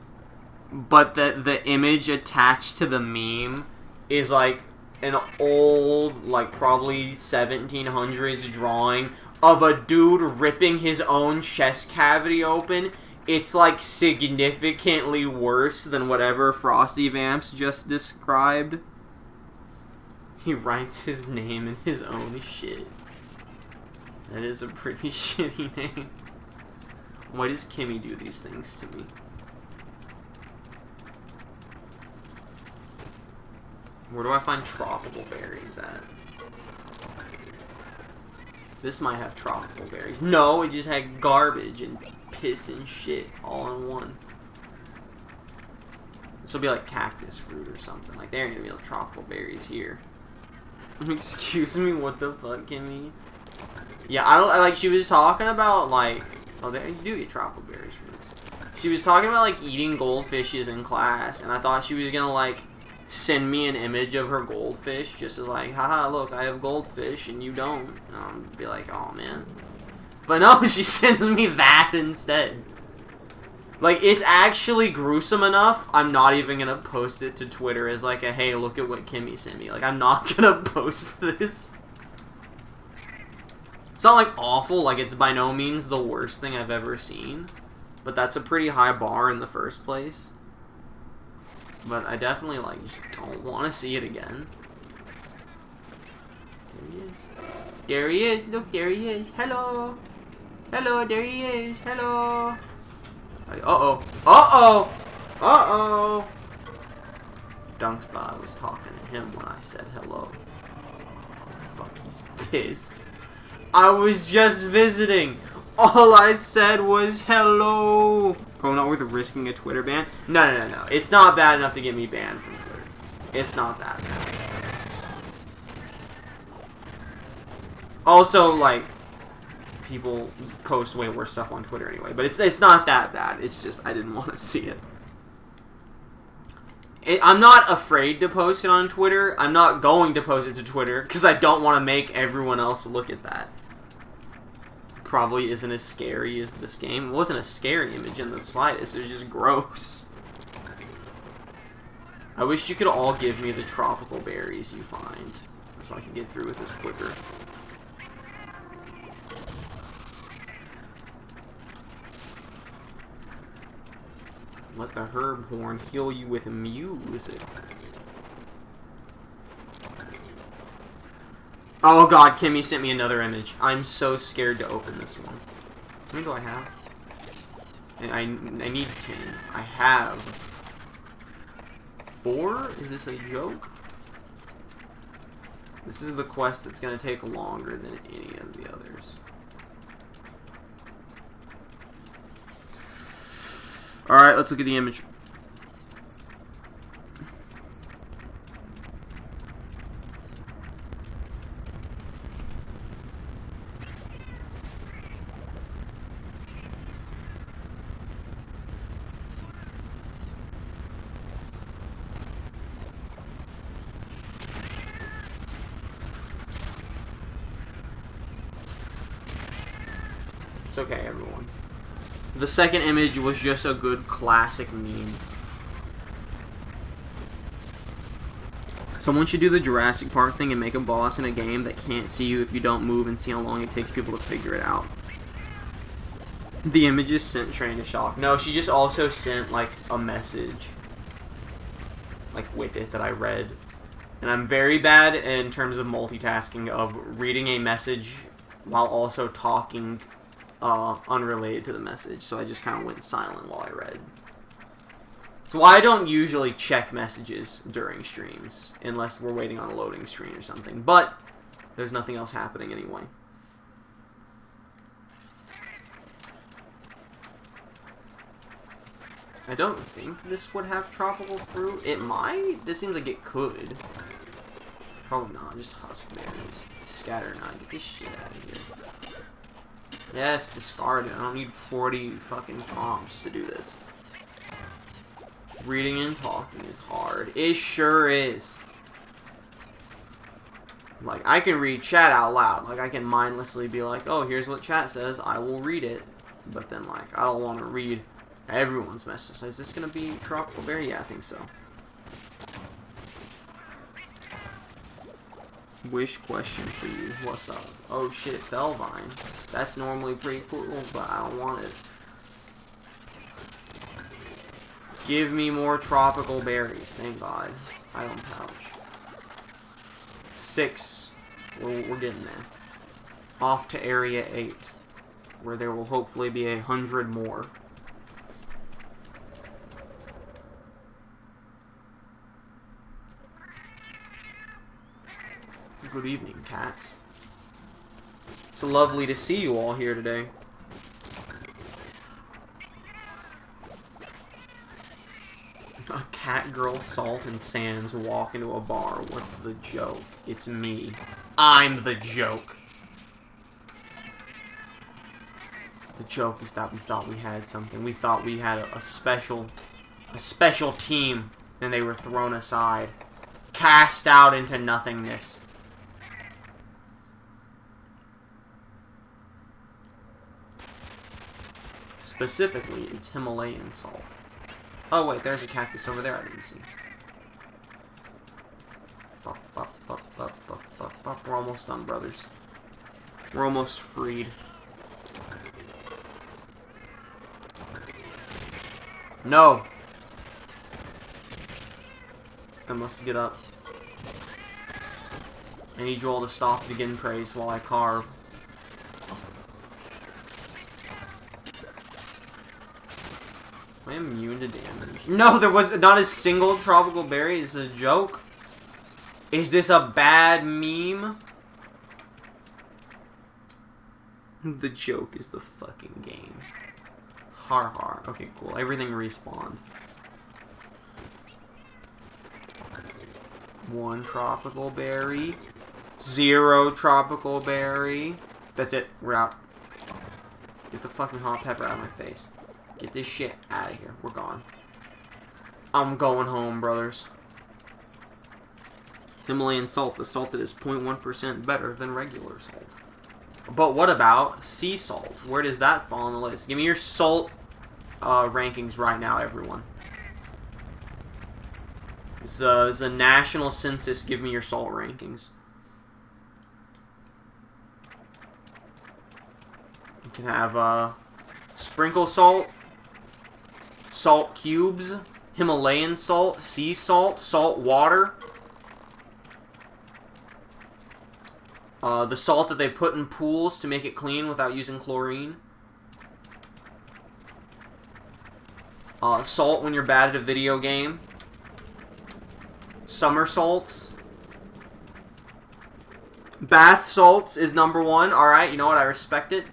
but the image attached to the meme is like an old, like probably 1700s drawing of a dude ripping his own chest cavity open. It's like significantly worse than whatever Frosty Vamps just described. He writes his name in his own shit. That is a pretty shitty name. Why does Kimmy do these things to me? Where do I find tropical berries at? This might have tropical berries. No, it just had garbage and piss and shit all in one. This will be like cactus fruit or something. Like, there ain't gonna be no tropical berries here. Excuse me, what the fuck, Kimmy? Yeah, like, she was talking about, like, oh, there, you do get tropical berries for this. She was talking about, like, eating goldfishes in class, and I thought she was gonna, like, send me an image of her goldfish, just as, like, haha, look, I have goldfish, and you don't. And I'll be like, oh, man. But no, she sends me that instead. Like, it's actually gruesome enough, I'm not even gonna post it to Twitter as, like, a, hey, look at what Kimmy sent me. Like, I'm not gonna post this. It's not, like, awful. Like, it's by no means the worst thing I've ever seen. But that's a pretty high bar in the first place. But I definitely, like, just don't want to see it again. There he is. There he is. Look, there he is. Hello. Hello, there he is. Hello. Uh-oh. Uh-oh. Uh-oh. Dunks thought I was talking to him when I said hello. Oh, fuck, he's pissed. I was just visiting. All I said was hello. Probably not worth risking a Twitter ban. No. It's not bad enough to get me banned from Twitter. It's not that bad. Also, like, people post way worse stuff on Twitter anyway. But it's not that bad. It's just I didn't want to see it. I'm not afraid to post it on Twitter. I'm not going to post it to Twitter because I don't want to make everyone else look at that. Probably isn't as scary as this game. It wasn't a scary image in the slightest. It was just gross. I wish you could all give me the tropical berries you find so I can get through with this quicker. Let the herb horn heal you with music. Oh god, Kimmy sent me another image. I'm so scared to open this one. How many do I have? I need 10. I have 4? Is this a joke? This is the quest that's going to take longer than any of the others. Alright, let's look at the image. It's okay, everyone. The second image was just a good classic meme. Someone should do the Jurassic Park thing and make a boss in a game that can't see you if you don't move and see how long it takes people to figure it out. The image is sent trying to shock. No, she just also sent, like, a message. Like, with it that I read. And I'm very bad in terms of multitasking, of reading a message while also talking unrelated to the message. So I just kind of went silent while I read. So I don't usually check messages during streams, unless we're waiting on a loading screen or something. But there's nothing else happening anyway. I don't think this would have tropical fruit. It might. This seems like it could. Probably not. Just husk berries. Scatter nine. Get this shit out of here. Yes, discard it. I don't need 40 fucking prompts to do this. Reading and talking is hard. It sure is. Like, I can read chat out loud. Like, I can mindlessly be like, oh, here's what chat says. I will read it. But then, like, I don't want to read everyone's message. Is this going to be tropical berry? Yeah, I think so. Wish question for you. What's up? Oh, shit, Fellvine. That's normally pretty cool, but I don't want it. Give me more tropical berries. Thank God. I don't pouch. 6. We're getting there. Off to Area 8, where there will hopefully be 100 more. Good evening, cats. It's lovely to see you all here today. A cat girl, Salt and Sands walk into a bar. What's the joke? It's me. I'm the joke. The joke is that we thought we had something. We thought we had a special team, and they were thrown aside, cast out into nothingness. Specifically, it's Himalayan salt. Oh wait, there's a cactus over there I didn't see. We're almost done, brothers. We're almost freed. No! I must get up. I need you all to stop to begin praise while I carve. I am immune to damage. No, there was not a single tropical berry. Is this a joke? Is this a bad meme? The joke is the fucking game. Har har. Okay, cool. Everything respawned. 1 tropical berry. 0 tropical berry. That's it. We're out. Get the fucking hot pepper out of my face. Get this shit out of here. We're gone. I'm going home, brothers. Himalayan salt. The salt that is 0.1% better than regular salt. But what about sea salt? Where does that fall on the list? Give me your salt rankings right now, everyone. It's a national census. Give me your salt rankings. You can have sprinkle salt, salt cubes, Himalayan salt, sea salt, salt water. The salt that they put in pools to make it clean without using chlorine. Salt when you're bad at a video game. Summer salts. Bath salts is number 1. Alright, you know what? I respect it.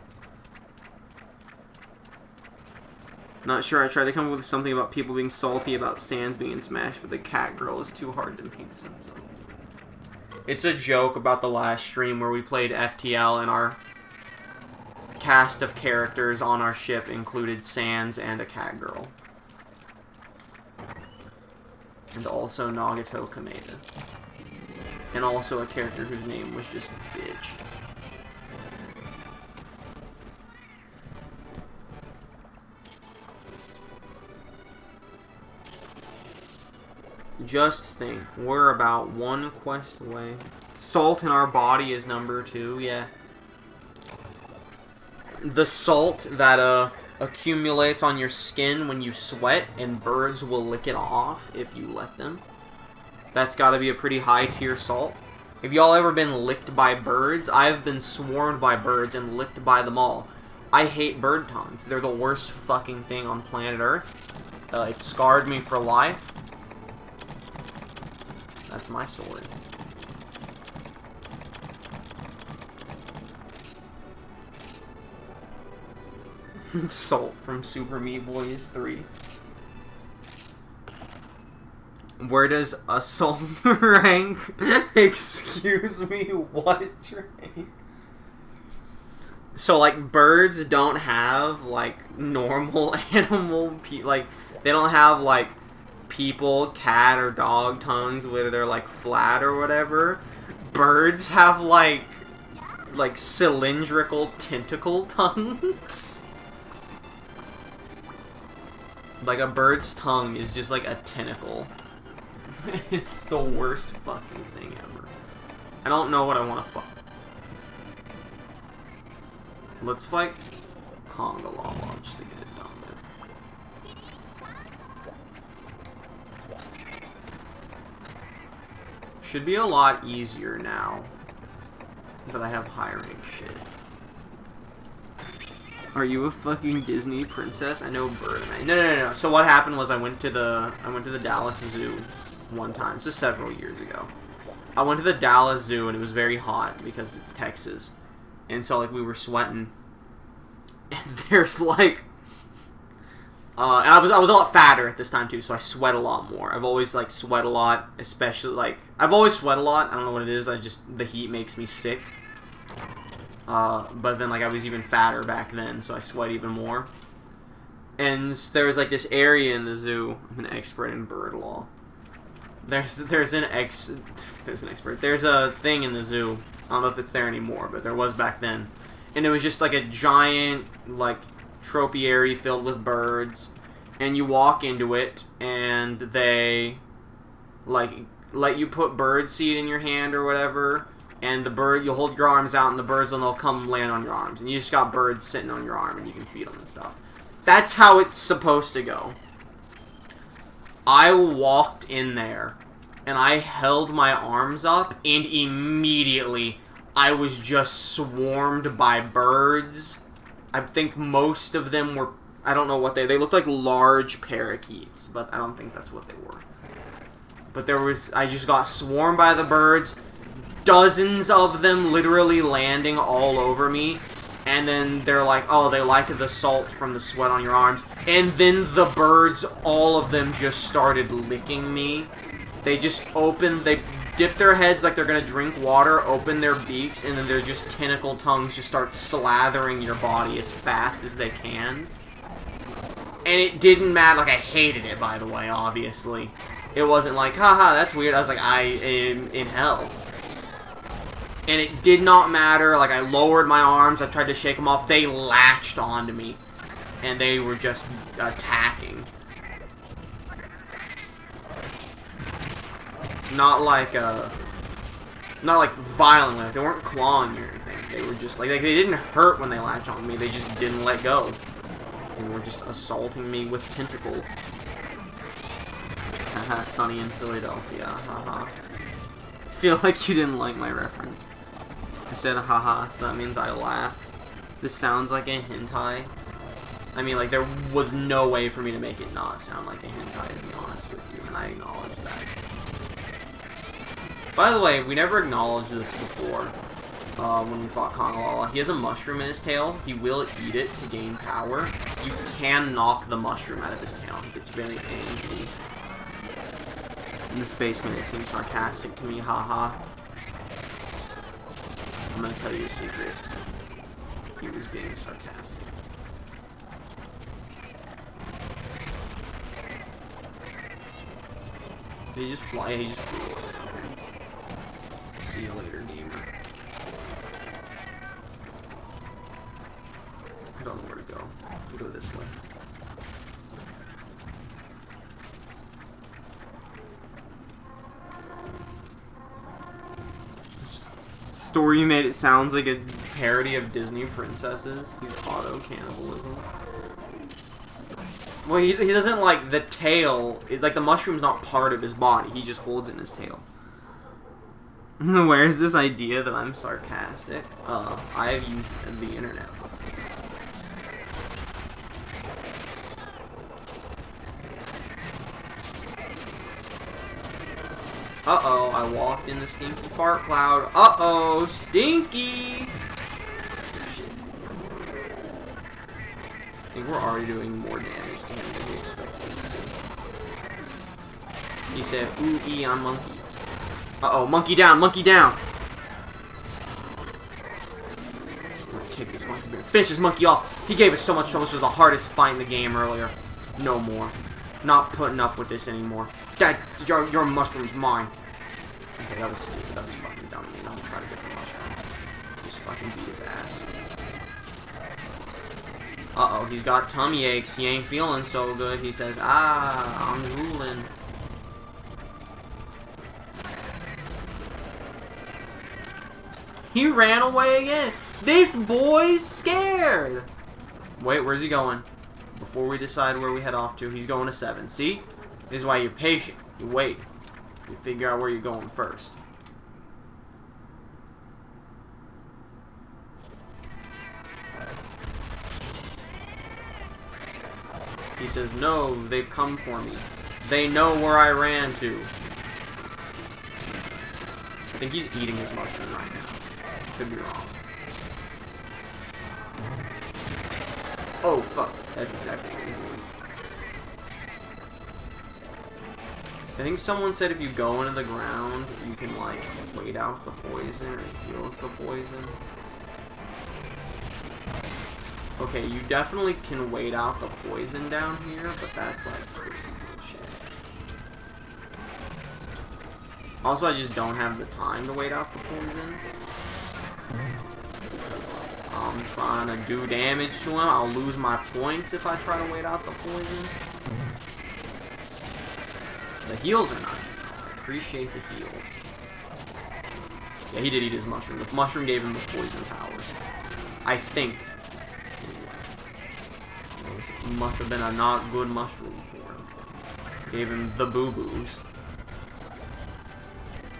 Not sure. I tried to come up with something about people being salty about Sans being smashed, but the cat girl is too hard to make sense of. It's a joke about the last stream where we played FTL and our cast of characters on our ship included Sans and a cat girl. And also Nagato Kameda. And also a character whose name was just Bitch. Just think, we're about 1 quest away. Salt in our body is number 2, yeah. The salt that accumulates on your skin when you sweat, and birds will lick it off if you let them. That's got to be a pretty high tier salt. Have y'all ever been licked by birds? I've been swarmed by birds and licked by them all. I hate bird tongues. They're the worst fucking thing on planet Earth. It scarred me for life. That's my story. Salt from Super Meat Boys 3. Where does assault rank? Excuse me, what rank? So, like, birds don't have, like, normal animal, like, they don't have, like, people, cat, or dog tongues where they're, like, flat or whatever. Birds have, like cylindrical tentacle tongues. Like, a bird's tongue is just like a tentacle. It's the worst fucking thing ever. I don't know what I want to fuck. Let's fight Conga Lala just to get it done with. Should be a lot easier now that I have high rank shit. Are you a fucking Disney princess? I know Bird and I. No. So what happened was I went to the Dallas Zoo one time. This is several years ago. I went to the Dallas Zoo and it was very hot because it's Texas. And so like we were sweating. And there's like and I was a lot fatter at this time too, so I sweat a lot more. I've always like sweat a lot, especially like I've always sweat a lot. I don't know what it is. The heat makes me sick. But then, like, I was even fatter back then, so I sweat even more. And there was, like, this area in the zoo. I'm an expert in bird law. There's a thing in the zoo. I don't know if it's there anymore, but there was back then. And it was just, like, a giant, like, topiary filled with birds. And you walk into it, and they, like, let you put bird seed in your hand or whatever. And the bird, you'll hold your arms out, and the birds will come land on your arms. And you just got birds sitting on your arm, and you can feed them and stuff. That's how it's supposed to go. I walked in there, and I held my arms up, and immediately I was just swarmed by birds. I think most of them were, I don't know what they looked like large parakeets, but I don't think that's what they were. But I just got swarmed by the birds. Dozens of them literally landing all over me, and then they're like, oh, they liked the salt from the sweat on your arms, and then the birds, all of them just started licking me. They dip their heads like they're gonna drink water, open their beaks, and then their just tentacle tongues just start slathering your body as fast as they can. And it didn't matter, like, I hated it, by the way, obviously. It wasn't like, haha, that's weird. I was like, I am in hell. And it did not matter, like, I lowered my arms, I tried to shake them off, they latched onto me. And they were just attacking. Not like violently, like, they weren't clawing or anything. They were just, like, they didn't hurt when they latched on me, they just didn't let go. And were just assaulting me with tentacles. Haha, Sunny in Philadelphia, haha. Feel like you didn't like my reference. I said haha, so that means I laugh. This sounds like a hentai. I mean, like, there was no way for me to make it not sound like a hentai, to be honest with you, and I acknowledge that. By the way, we never acknowledged this before, when we fought Conga Lala. He has a mushroom in his tail. He will eat it to gain power. You can knock the mushroom out of his tail. He gets very angry. In this basement, it seems sarcastic to me, haha. I'm gonna tell you a secret. He was being sarcastic. Did he just fly? He just flew away. Okay. See you later, gamer. I don't know where to go. We'll go this way. Story made it sounds like a parody of Disney princesses. He's auto cannibalism. Well, he doesn't like the tail. Like the mushroom's not part of his body. He just holds it in his tail. Where's this idea that I'm sarcastic? I have used the internet before. Uh-oh, I walked in the stinky fart cloud. Uh-oh, stinky! Shit. I think we're already doing more damage to him than we expected us to. He said, ooh, I'm monkey. Uh-oh, monkey down, monkey down! I'm gonna take this monkey, finish this monkey off! He gave us so much trouble, this was the hardest fight in the game earlier. No more. Not putting up with this anymore. Dad, your mushroom's mine. Okay, that was stupid. That was fucking dumb. I'm gonna try to get the mushroom. Just fucking beat his ass. Uh-oh, he's got tummy aches. He ain't feeling so good. He says, ah, I'm drooling. He ran away again. This boy's scared. Wait, where's he going? Before we decide where we head off to, he's going to 7. See? This is why you're patient. You wait. You figure out where you're going first. He says, no, they've come for me. They know where I ran to. I think he's eating his mushroom right now. Could be wrong. Oh, fuck. That's exactly what he's doing. I think someone said if you go into the ground, you can, like, wait out the poison, or it heals the poison. Okay, you definitely can wait out the poison down here, but that's, like, pretty bullshit. Also, I just don't have the time to wait out the poison. I'm trying to do damage to him. I'll lose my points if I try to wait out the poison. The heals are nice, though. I appreciate the heals. Yeah, he did eat his mushroom. The mushroom gave him the poison powers. I think. Anyway. This must have been a not good mushroom for him. Gave him the boo-boos.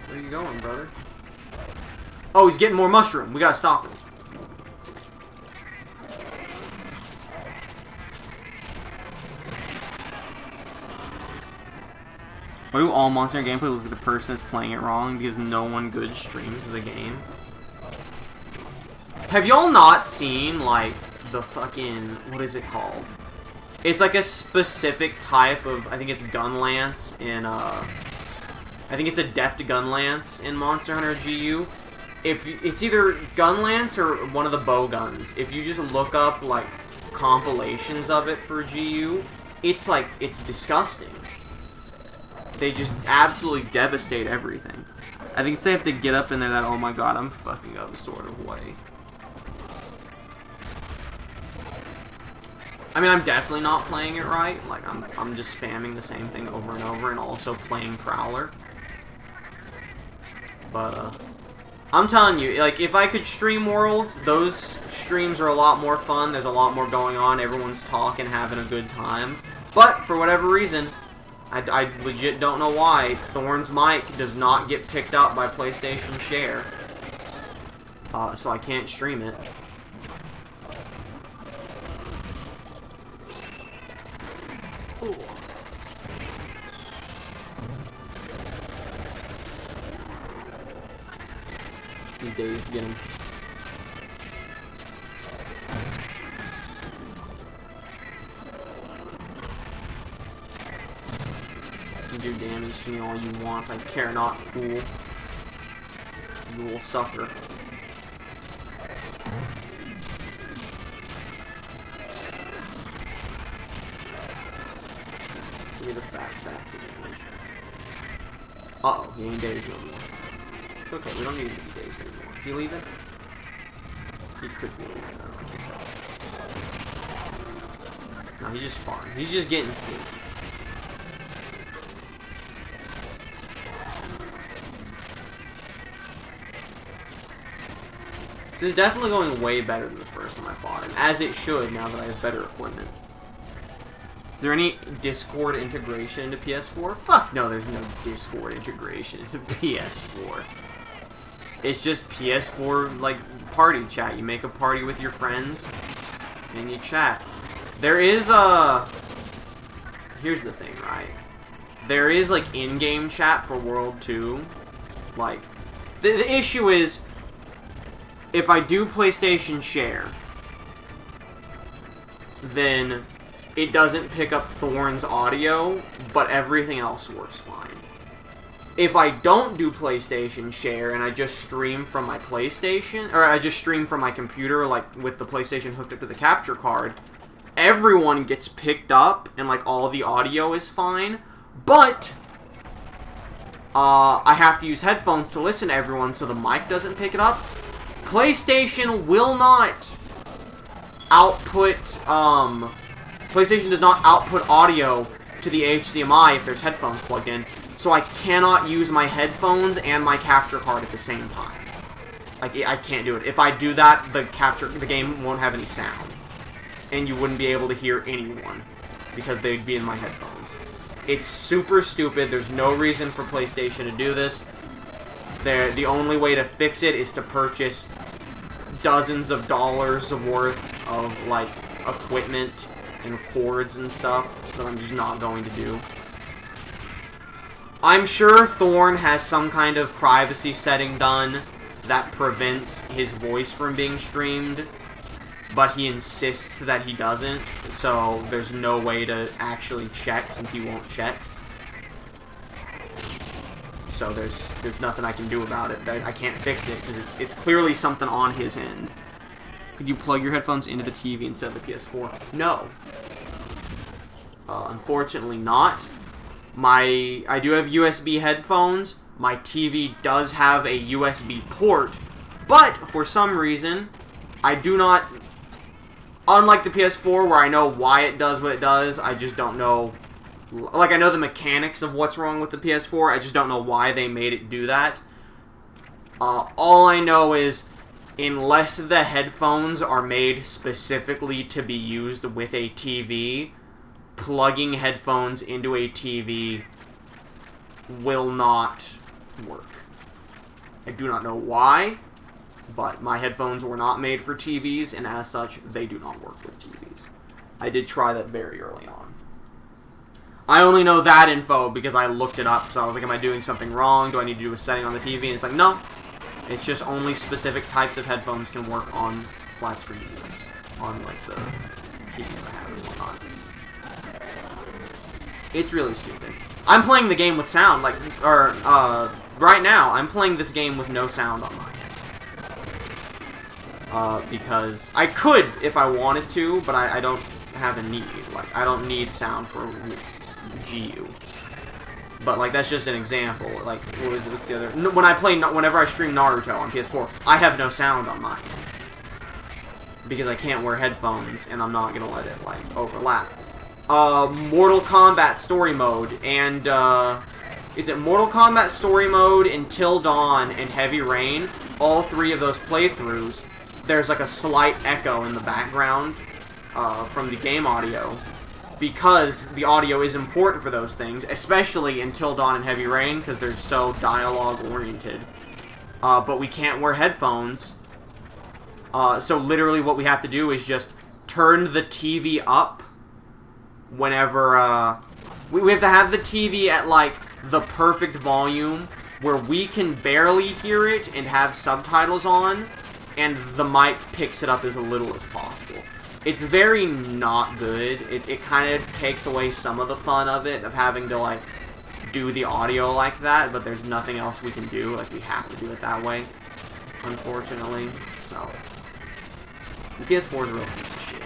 Where are you going, brother? Oh, he's getting more mushroom. We gotta stop him. Why do all Monster gameplay look at the person that's playing it wrong? Because no one good streams the game. Have y'all not seen, like, the fucking... What is it called? It's like a specific type of... I think it's gun lance in, I think it's adept gun lance in Monster Hunter GU. If it's either gun lance or one of the bow guns. If you just look up, like, compilations of it for GU, it's, like, it's disgusting. They just absolutely devastate everything. I think they have to get up in there that, oh my god, I'm fucking up sort of way. I mean, I'm definitely not playing it right. Like, I'm just spamming the same thing over and over and also playing PROWLER. But, I'm telling you, like, if I could stream Worlds, those streams are a lot more fun. There's a lot more going on. Everyone's talking, having a good time. But, for whatever reason... I legit don't know why Thorn's mic does not get picked up by PlayStation Share. So I can't stream it. Ooh. These days, get him. Do damage to me all you want. I care not, fool. You will suffer. Give me the fat stacks of damage. Uh-oh, he ain't days no more. It's okay, we don't need him to be days anymore. Is he leaving? He could be leaving, I can't tell. No, he's just farming. He's just getting stinky. This is definitely going way better than the first time I fought him, as it should now that I have better equipment. Is there any Discord integration into PS4? Fuck no, there's no Discord integration into PS4. It's just PS4, like, party chat. You make a party with your friends, and you chat. There is a... Here's the thing, right? There is, like, in-game chat for World 2. Like, the issue is, if I do PlayStation Share, then it doesn't pick up Thorn's audio, but everything else works fine. If I don't do PlayStation Share and I just stream from my PlayStation, or I just stream from my computer, like with the PlayStation hooked up to the capture card, everyone gets picked up and like all the audio is fine, but I have to use headphones to listen to everyone so the mic doesn't pick it up. PlayStation will not output, PlayStation does not output audio to the HDMI if there's headphones plugged in, so I cannot use my headphones and my capture card at the same time. Like, I can't do it. If I do that, the game won't have any sound. And you wouldn't be able to hear anyone, because they'd be in my headphones. It's super stupid. There's no reason for PlayStation to do this. The only way to fix it is to purchase dozens of dollars worth of, like, equipment and cords and stuff that I'm just not going to do. I'm sure Thorn has some kind of privacy setting done that prevents his voice from being streamed, but he insists that he doesn't, so there's no way to actually check since he won't check. So there's nothing I can do about it. I can't fix it because it's clearly something on his end. Could you plug your headphones into the TV instead of the PS4? No. Unfortunately not. I do have USB headphones. My TV does have a USB port, but for some reason, I do not, unlike the PS4 where I know why it does what it does, I just don't know, like I know the mechanics of what's wrong with the PS4, I just don't know why they made it do that. All I know is, unless the headphones are made specifically to be used with a TV, plugging headphones into a TV will not work. I do not know why, but my headphones were not made for TVs, and as such, they do not work with TVs. I did try that very early on. I only know that info because I looked it up, so I was like, am I doing something wrong? Do I need to do a setting on the TV? And it's like, no. It's just only specific types of headphones can work on flat screen TVs. On, like, the TVs I have and whatnot. It's really stupid. I'm playing the game with sound, like, right now, I'm playing this game with no sound on my end. Because I could if I wanted to, but I don't have a need. Like, I don't need sound for GU. But, like, that's just an example. Like, what's the other? Whenever I stream Naruto on PS4, I have no sound on mine. Because I can't wear headphones, and I'm not gonna let it, like, overlap. Mortal Kombat Story Mode, and, is it Mortal Kombat Story Mode, Until Dawn, and Heavy Rain? All three of those playthroughs, there's, like, a slight echo in the background, from the game audio, because the audio is important for those things, especially Until Dawn and Heavy Rain, because they're so dialogue-oriented. But we can't wear headphones, so literally what we have to do is just turn the TV up whenever, we have to have the TV at, like, the perfect volume where we can barely hear it and have subtitles on, and the mic picks it up as little as possible. It's very not good. It kind of takes away some of the fun of it, of having to, like, do the audio like that, but there's nothing else we can do. Like, we have to do it that way, unfortunately. So, the PS4 is a real piece of shit.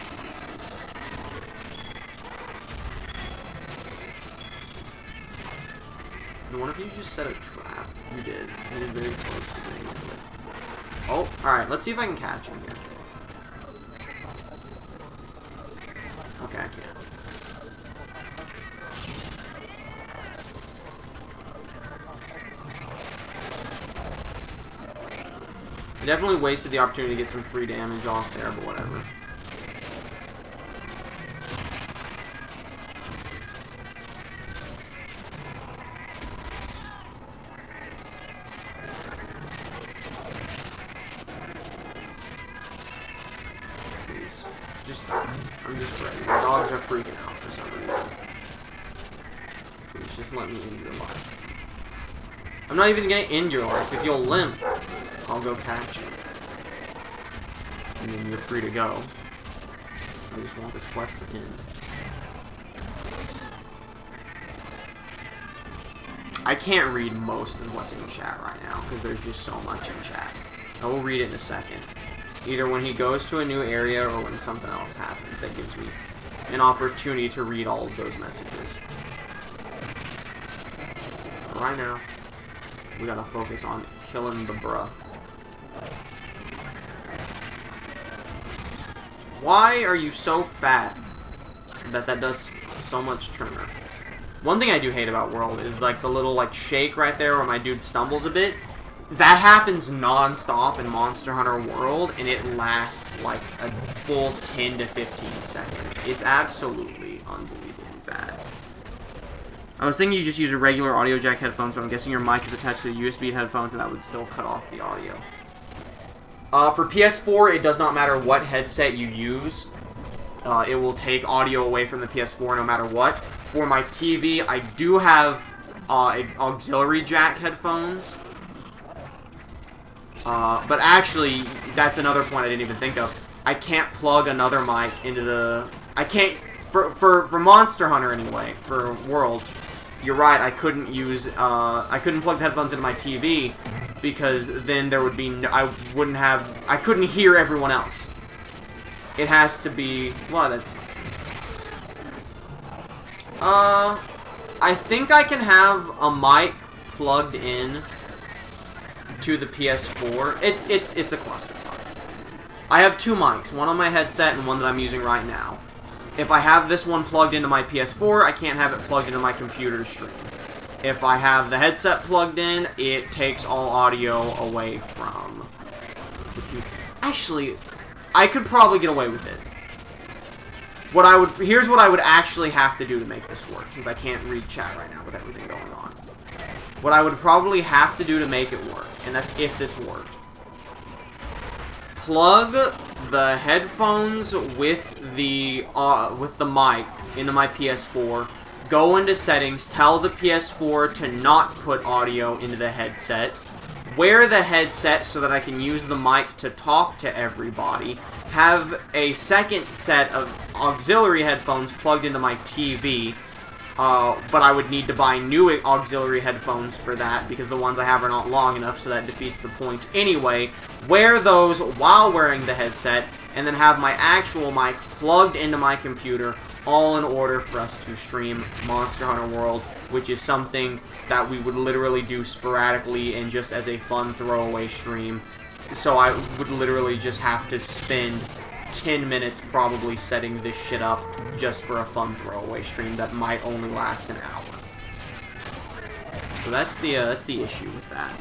One of you just set a trap. You did. You did very close to getting into it. Oh, alright. Let's see if I can catch him here. Okay, I can't. I definitely wasted the opportunity to get some free damage off there, but whatever. I'm just ready. The dogs are freaking out for some reason. Please, just let me end your life. I'm not even gonna end your life. If you'll limp, I'll go catch you. And then you're free to go. I just want this quest to end. I can't read most of what's in chat right now, because there's just so much in chat. I will read it in a second. Either when he goes to a new area, or when something else happens that gives me an opportunity to read all of those messages. But right now, we gotta focus on killing the bruh. Why are you so fat that does so much trimmer? One thing I do hate about World is like the little like shake right there where my dude stumbles a bit. That happens non-stop in Monster Hunter World, and it lasts like a full 10 to 15 seconds. It's absolutely unbelievably bad. I was thinking you just use a regular audio jack headphones, but I'm guessing your mic is attached to the USB headphones, and that would still cut off the audio. For PS4, it does not matter what headset you use. It will take audio away from the PS4 no matter what. For my TV, I do have auxiliary jack headphones. But actually, that's another point I didn't even think of. I can't plug another mic into the... I can't... For Monster Hunter, anyway, for World, you're right, I couldn't use... I couldn't plug the headphones into my TV, because then there would be... No, I wouldn't have... I couldn't hear everyone else. It has to be... Well, that's... I think I can have a mic plugged in to the PS4. It's a clusterfuck. I have two mics, one on my headset and one that I'm using right now. If I have this one plugged into my PS4, I can't have it plugged into my computer to stream. If I have the headset plugged in, it takes all audio away from the TV. Actually, I could probably get away with it. Here's what I would actually have to do to make this work, since I can't read chat right now with everything going on. What I would probably have to do to make it work, and that's if this worked. Plug the headphones with the mic into my PS4, go into settings, tell the PS4 to not put audio into the headset, wear the headset so that I can use the mic to talk to everybody, have a second set of auxiliary headphones plugged into my TV, but I would need to buy new auxiliary headphones for that, because the ones I have are not long enough, so that defeats the point anyway. Wear those while wearing the headset, and then have my actual mic plugged into my computer, all in order for us to stream Monster Hunter World, which is something that we would literally do sporadically and just as a fun throwaway stream. So I would literally just have to spend 10 minutes probably setting this shit up just for a fun throwaway stream that might only last an hour. So that's the issue with that.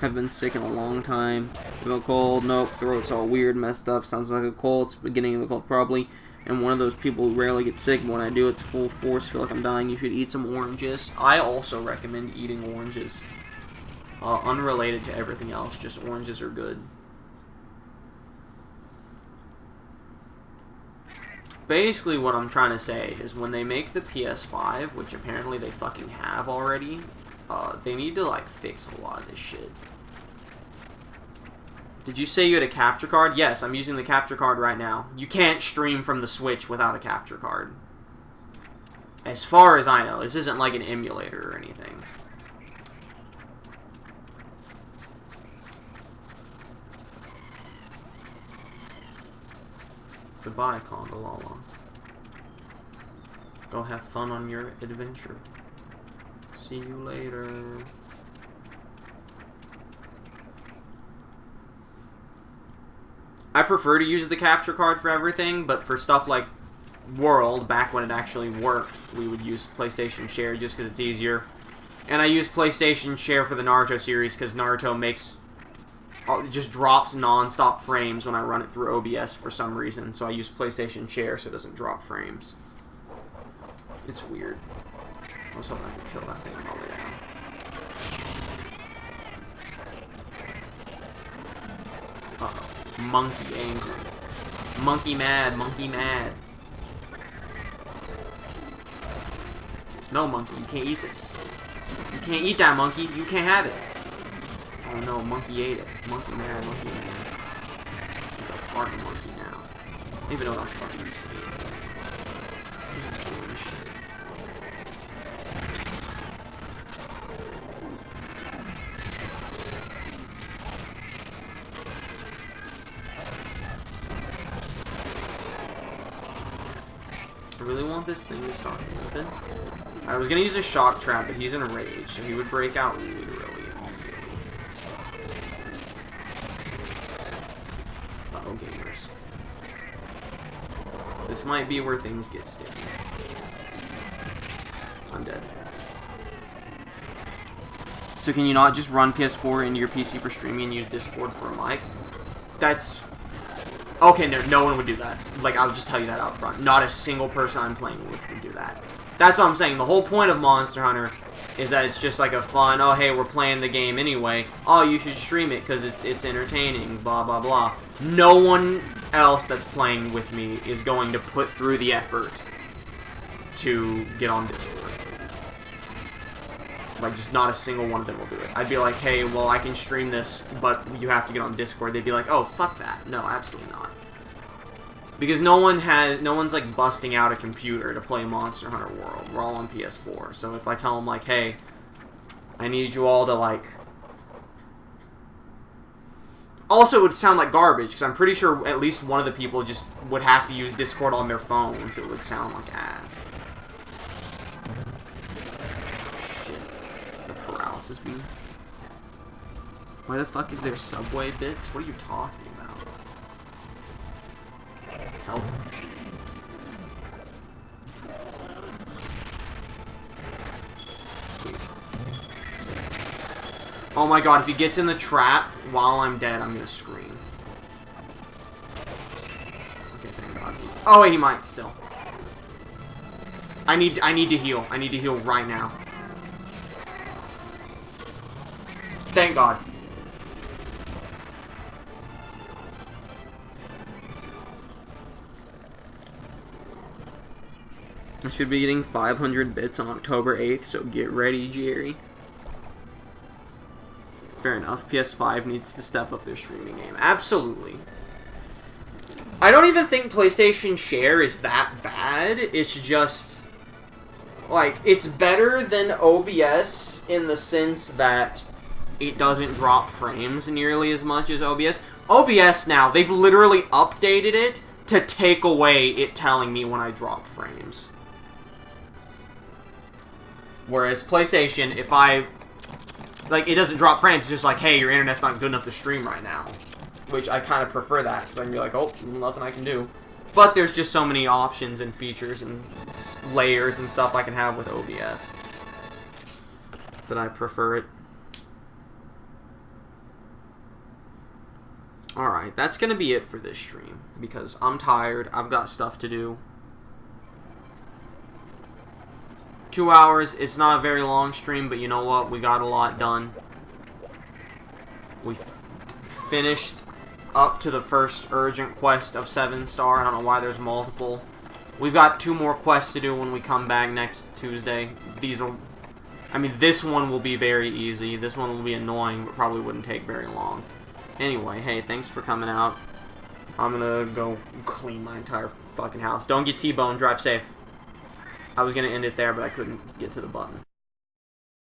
I've been sick in a long time. I feel cold. Nope. Throat's all weird, messed up. Sounds like a cold. It's beginning of a cold, probably. And one of those people who rarely get sick, but when I do, it's full force. Feel like I'm dying. You should eat some oranges. I also recommend eating oranges. Unrelated to everything else, just oranges are good. Basically, what I'm trying to say is when they make the PS5, which apparently they fucking have already, they need to, like, fix a lot of this shit. Did you say you had a capture card? Yes, I'm using the capture card right now. You can't stream from the Switch without a capture card. As far as I know, this isn't like an emulator or anything. Goodbye, Kondalala. Go have fun on your adventure. See you later. I prefer to use the capture card for everything, but for stuff like World, back when it actually worked, we would use PlayStation Share just because it's easier. And I use PlayStation Share for the Naruto series because Naruto makes... just drops non-stop frames when I run it through OBS for some reason, so I use PlayStation Share so it doesn't drop frames. It's weird. I was hoping I could kill that thing all the way down. Monkey angry. Monkey mad, monkey mad. No, monkey, you can't eat this. You can't eat that, monkey. You can't have it. Oh no, monkey ate it. Monkey mad, monkey mad. It's a farting monkey now. I don't even know what I'm fucking saying. Doing shit. I really want this thing to start moving. I was gonna use a shock trap, but he's in a rage, so he would break out literally immediately. Uh-oh, gamers. This might be where things get sticky. I'm dead. So can you not just run PS4 into your PC for streaming and use Discord for a mic? That's... Okay, no one would do that. Like, I'll just tell you that out front. Not a single person I'm playing with would do that. That's what I'm saying. The whole point of Monster Hunter is that it's just like a fun, oh, hey, we're playing the game anyway. Oh, you should stream it because it's entertaining, blah, blah, blah. No one else that's playing with me is going to put through the effort to get on Discord. Like, just not a single one of them will do it. I'd be like, hey, well, I can stream this, but you have to get on Discord. They'd be like, oh, fuck that. No, absolutely not. Because no one's like busting out a computer to play Monster Hunter World. We're all on PS4. So if I tell them like, hey, I need you all to like... Also, it would sound like garbage, because I'm pretty sure at least one of the people just would have to use Discord on their phone, so it would sound like ass. Shit. The paralysis beam. Why the fuck is there subway bits? What are you talking about? Help. Please. Oh my god, if he gets in the trap while I'm dead, I'm gonna scream. Okay, thank god. Oh wait, he might still. I need to heal. I need to heal right now. Thank god. I should be getting 500 bits on October 8th, so get ready, Jerry. Fair enough. PS5 needs to step up their streaming game. Absolutely. I don't even think PlayStation Share is that bad. It's just... like, it's better than OBS in the sense that it doesn't drop frames nearly as much as OBS. OBS now, they've literally updated it to take away it telling me when I drop frames. Whereas PlayStation, if I... like, it doesn't drop frames, it's just like, hey, your internet's not good enough to stream right now. Which I kind of prefer that, because I can be like, oh, nothing I can do. But there's just so many options and features and layers and stuff I can have with OBS that I prefer it. Alright, that's going to be it for this stream, because I'm tired, I've got stuff to do. 2 hours, it's not a very long stream, but you know what, we got a lot done. We finished up to the first urgent quest of 7-star, I don't know why there's multiple. We've got 2 more quests to do when we come back next Tuesday. These will, I mean, this one will be very easy, this one will be annoying, but probably wouldn't take very long. Anyway, hey, thanks for coming out. I'm gonna go clean my entire fucking house. Don't get T-boned, drive safe. I was gonna end it there, but I couldn't get to the button.